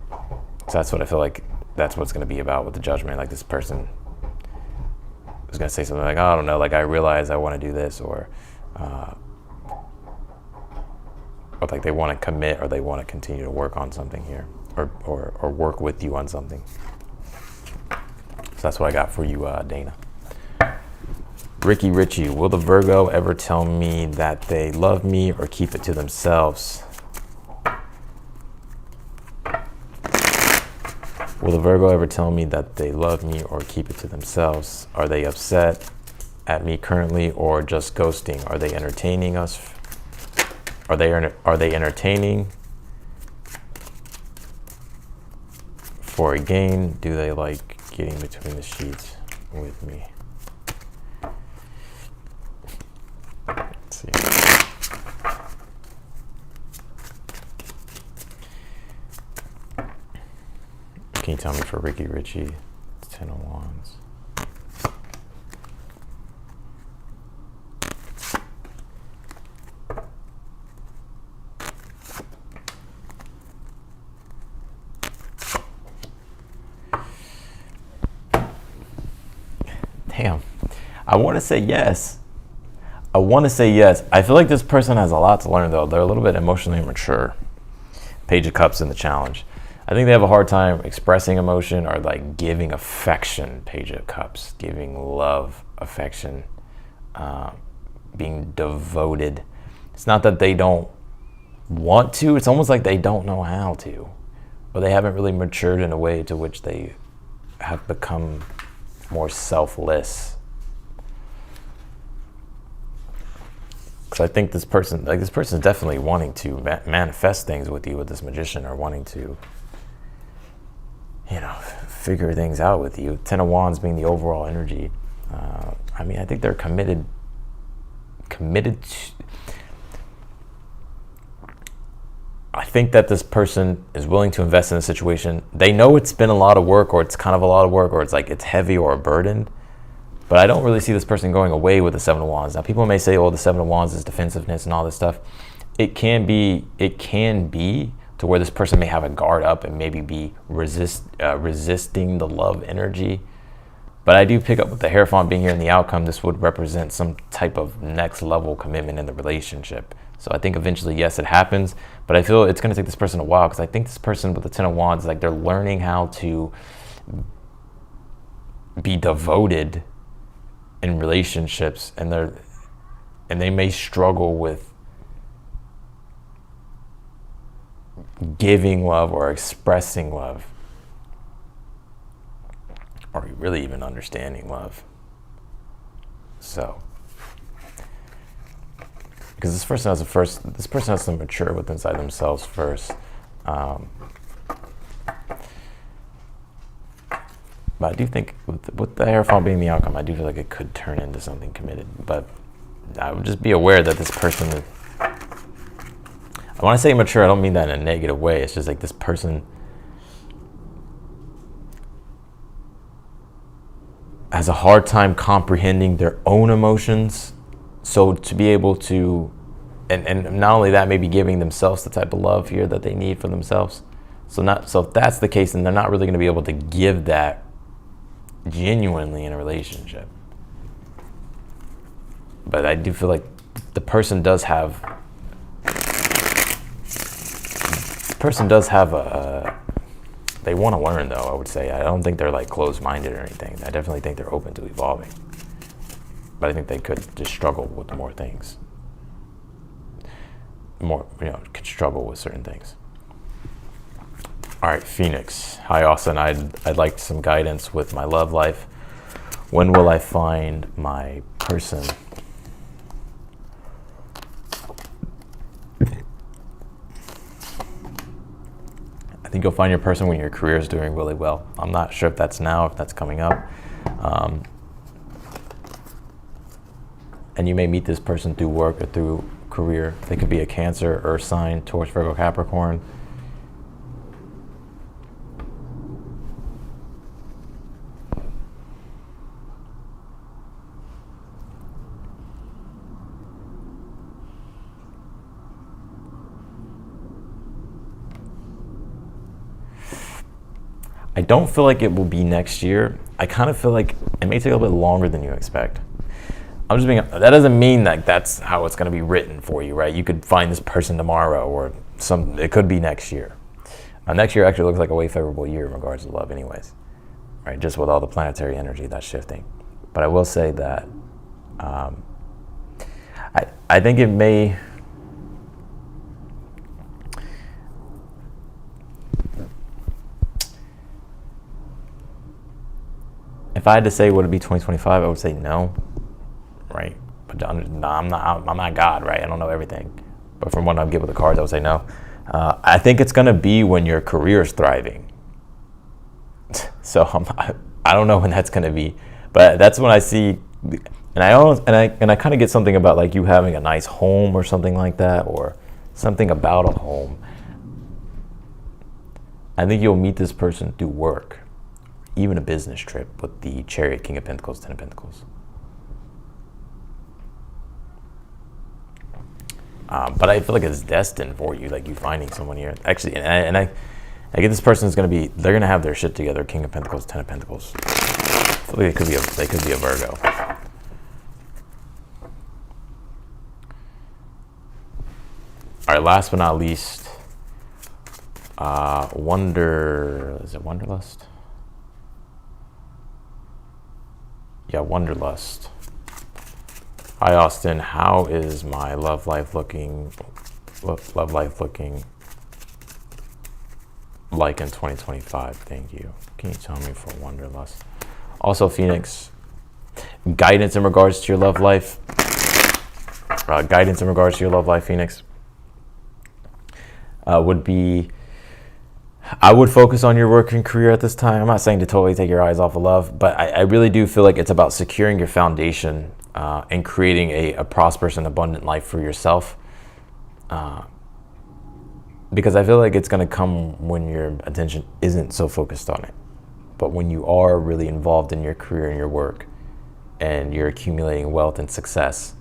So that's what I feel like, that's what it's going to be about with the Judgment. Like, this person is going to say something like, oh, I don't know, like, I realize I want to do this, or like they want to commit, or they want to continue to work on something here, or work with you on something. So that's what I got for you, Dana. Ricky Richie, will the Virgo ever tell me that they love me, or keep it to themselves? Will the Virgo ever tell me that they love me or keep it to themselves? Are they upset at me currently or just ghosting? Are they entertaining us? Are they entertaining for a gain? Do they like getting between the sheets with me? Let's see. Can you tell me for Ricky Richie, 10 of Wands? Damn. I want to say yes. I feel like this person has a lot to learn, though. They're a little bit emotionally immature. Page of Cups in the challenge. I think they have a hard time expressing emotion or like giving affection. Page of Cups. Giving love, affection, being devoted. It's not that they don't want to. It's almost like they don't know how to. Or they haven't really matured in a way to which they have become more selfless. Because I think this person is definitely wanting to manifest things with you, with this Magician, or wanting to, figure things out with you. 10 of Wands being the overall energy. I think they're committed to, I think that this person is willing to invest in a situation. They know it's been a lot of work, or it's kind of a lot of work, or it's like it's heavy or a burden. But I don't really see this person going away with the 7 of Wands. Now, people may say, the 7 of Wands is defensiveness and all this stuff. It can be to where this person may have a guard up and maybe be resisting the love energy. But I do pick up with the Hierophant being here in the outcome. This would represent some type of next level commitment in the relationship. So I think eventually, yes, it happens. But I feel it's going to take this person a while, because I think this person with the 10 of Wands, like, they're learning how to be devoted in relationships, and they may struggle with giving love or expressing love, or really even understanding love. So, because this person has to mature with inside themselves first. But I do think with the Hierophant being the outcome, I do feel like it could turn into something committed. But I would just be aware that this person, when I say mature, I don't mean that in a negative way. It's just like this person has a hard time comprehending their own emotions. So to be able to, and not only that, maybe giving themselves the type of love here that they need for themselves. So if that's the case, then they're not really going to be able to give that genuinely in a relationship. But I do feel like the person does have they want to learn, though. I would say I don't think they're like closed-minded or anything. I definitely think they're open to evolving, but I think they could just struggle with more things. Could struggle with certain things. All right, Phoenix. Hi, Austin. I'd like some guidance with my love life. When will I find my person? I think you'll find your person when your career is doing really well. I'm not sure if that's now, if that's coming up. And you may meet this person through work or through career. They could be a Cancer, Earth sign, Taurus, Virgo, Capricorn. I don't feel like it will be next year. I kind of feel like it may take a little bit longer than you expect. That doesn't mean that that's how it's going to be written for you, right? You could find this person tomorrow, or it could be next year. Next year actually looks like a way favorable year in regards to love anyways, right? Just with all the planetary energy that's shifting. But I will say that I think it may, If I had to say would it be 2025, I would say no, right? But I'm not God, right? I don't know everything. But from what I get with the cards, I would say no. I think it's going to be when your career is thriving. So I don't know when that's going to be, but that's when I see, and I kind of get something about like you having a nice home or something like that, or something about a home. I think you'll meet this person through work, even a business trip with the Chariot, King of Pentacles, Ten of Pentacles. But I feel like it's destined for you, like you finding someone here. Actually, and I get this person is going to be, they're going to have their shit together, King of Pentacles, Ten of Pentacles. I feel like they could be a Virgo. All right, last but not least, is it Wanderlust? Yeah, Wanderlust. Hi, Austin. How is my love life looking like in 2025? Thank you. Can you tell me for Wanderlust? Also, Phoenix, guidance in regards to your love life. Phoenix, would be, I would focus on your work and career at this time. I'm not saying to totally take your eyes off of love, but I really do feel like it's about securing your foundation and creating a prosperous and abundant life for yourself. Because I feel like it's going to come when your attention isn't so focused on it. But when you are really involved in your career and your work, and you're accumulating wealth and success,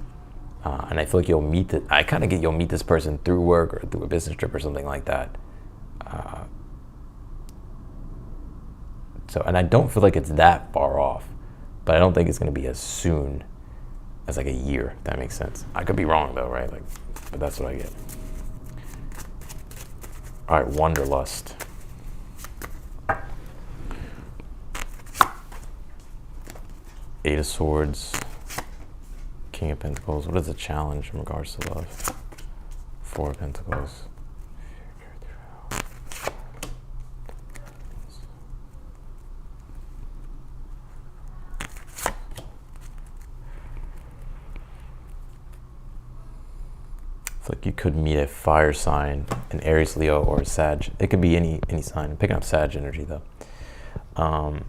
and I feel like you'll meet this person through work or through a business trip or something like that. And I don't feel like it's that far off, but I don't think it's going to be as soon as like a year, if that makes sense. I could be wrong though, right? But that's what I get. All right, Wanderlust. Eight of Swords, King of Pentacles. What is the challenge in regards to love? Four of Pentacles. It's like you could meet a fire sign, an Aries, Leo, or a Sag. It could be any sign. I'm picking up Sag energy though. I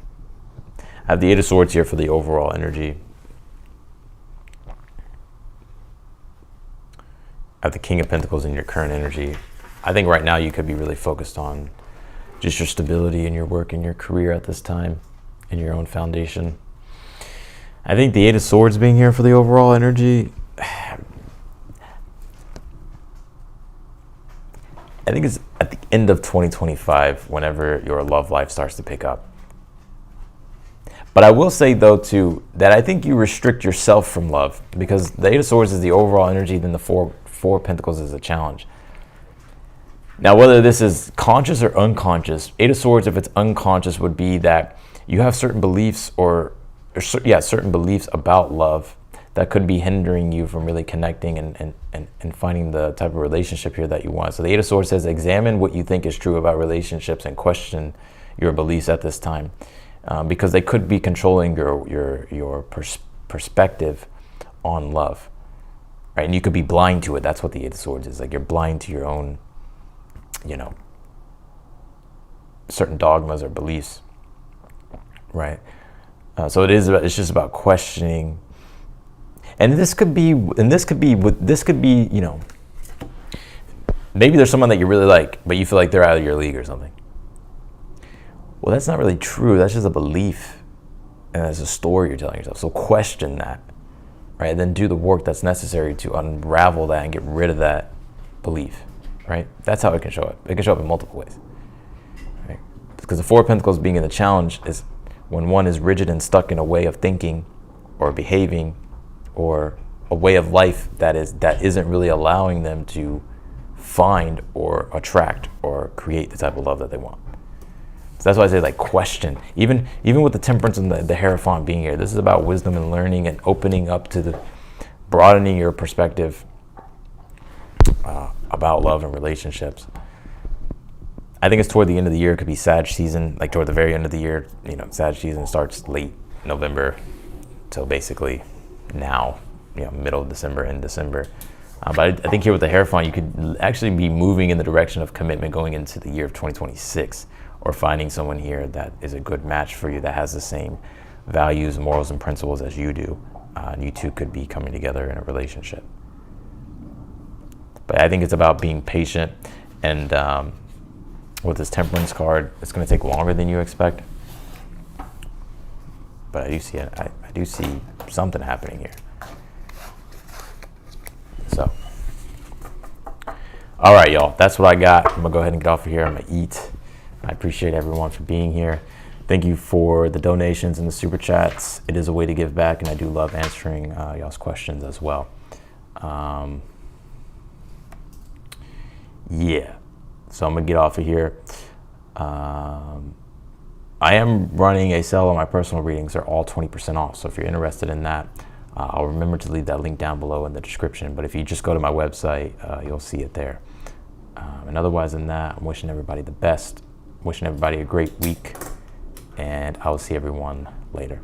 have the Eight of Swords here for the overall energy. I have the King of Pentacles in your current energy. I think right now you could be really focused on just your stability in your work and your career at this time, in your own foundation. I think the Eight of Swords being here for the overall energy, I think it's at the end of 2025 whenever your love life starts to pick up. But I will say though too, that I think you restrict yourself from love, because the Eight of Swords is the overall energy, then the Four of Pentacles is a challenge. Now, whether this is conscious or unconscious, Eight of Swords, if it's unconscious, would be that you have certain beliefs certain beliefs about love that could be hindering you from really connecting and finding the type of relationship here that you want. So the Eight of Swords says, examine what you think is true about relationships and question your beliefs at this time, because they could be controlling your perspective on love, right? And you could be blind to it. That's what the Eight of Swords is. Like, you're blind to your own, certain dogmas or beliefs, right? So it's just about questioning. And this could be, maybe there's someone that you really like, but you feel like they're out of your league or something. Well, that's not really true. That's just a belief, and it's a story you're telling yourself. So question that, right? And then do the work that's necessary to unravel that and get rid of that belief, right? That's how it can show up. It can show up in multiple ways, right? Because the Four of Pentacles being in the challenge is when one is rigid and stuck in a way of thinking or behaving or a way of life that isn't really allowing them to find or attract or create the type of love that they want. So that's why I say, like, question. Even with the Temperance and the Hierophant being here, this is about wisdom and learning and opening up to the broadening your perspective about love and relationships. I think it's toward the end of the year. It could be Sag season, like toward the very end of the year. Sag season starts late November till basically now, middle of December and December. But I think here with the Hierophant, you could actually be moving in the direction of commitment going into the year of 2026, or finding someone here that is a good match for you, that has the same values, morals, and principles as you do. And you two could be coming together in a relationship. But I think it's about being patient, and with this Temperance card, it's going to take longer than you expect. But I do see something happening here. So, all right, y'all. That's what I got. I'm gonna go ahead and get off of here. I'm gonna eat. I appreciate everyone for being here. Thank you for the donations and the super chats. It is a way to give back, and I do love answering y'all's questions as well. Yeah. So I'm gonna get off of here. I am running a sale on my personal readings. They're all 20% off. So if you're interested in that, I'll remember to leave that link down below in the description. But if you just go to my website, you'll see it there. And otherwise than that, I'm wishing everybody the best, wishing everybody a great week, and I will see everyone later.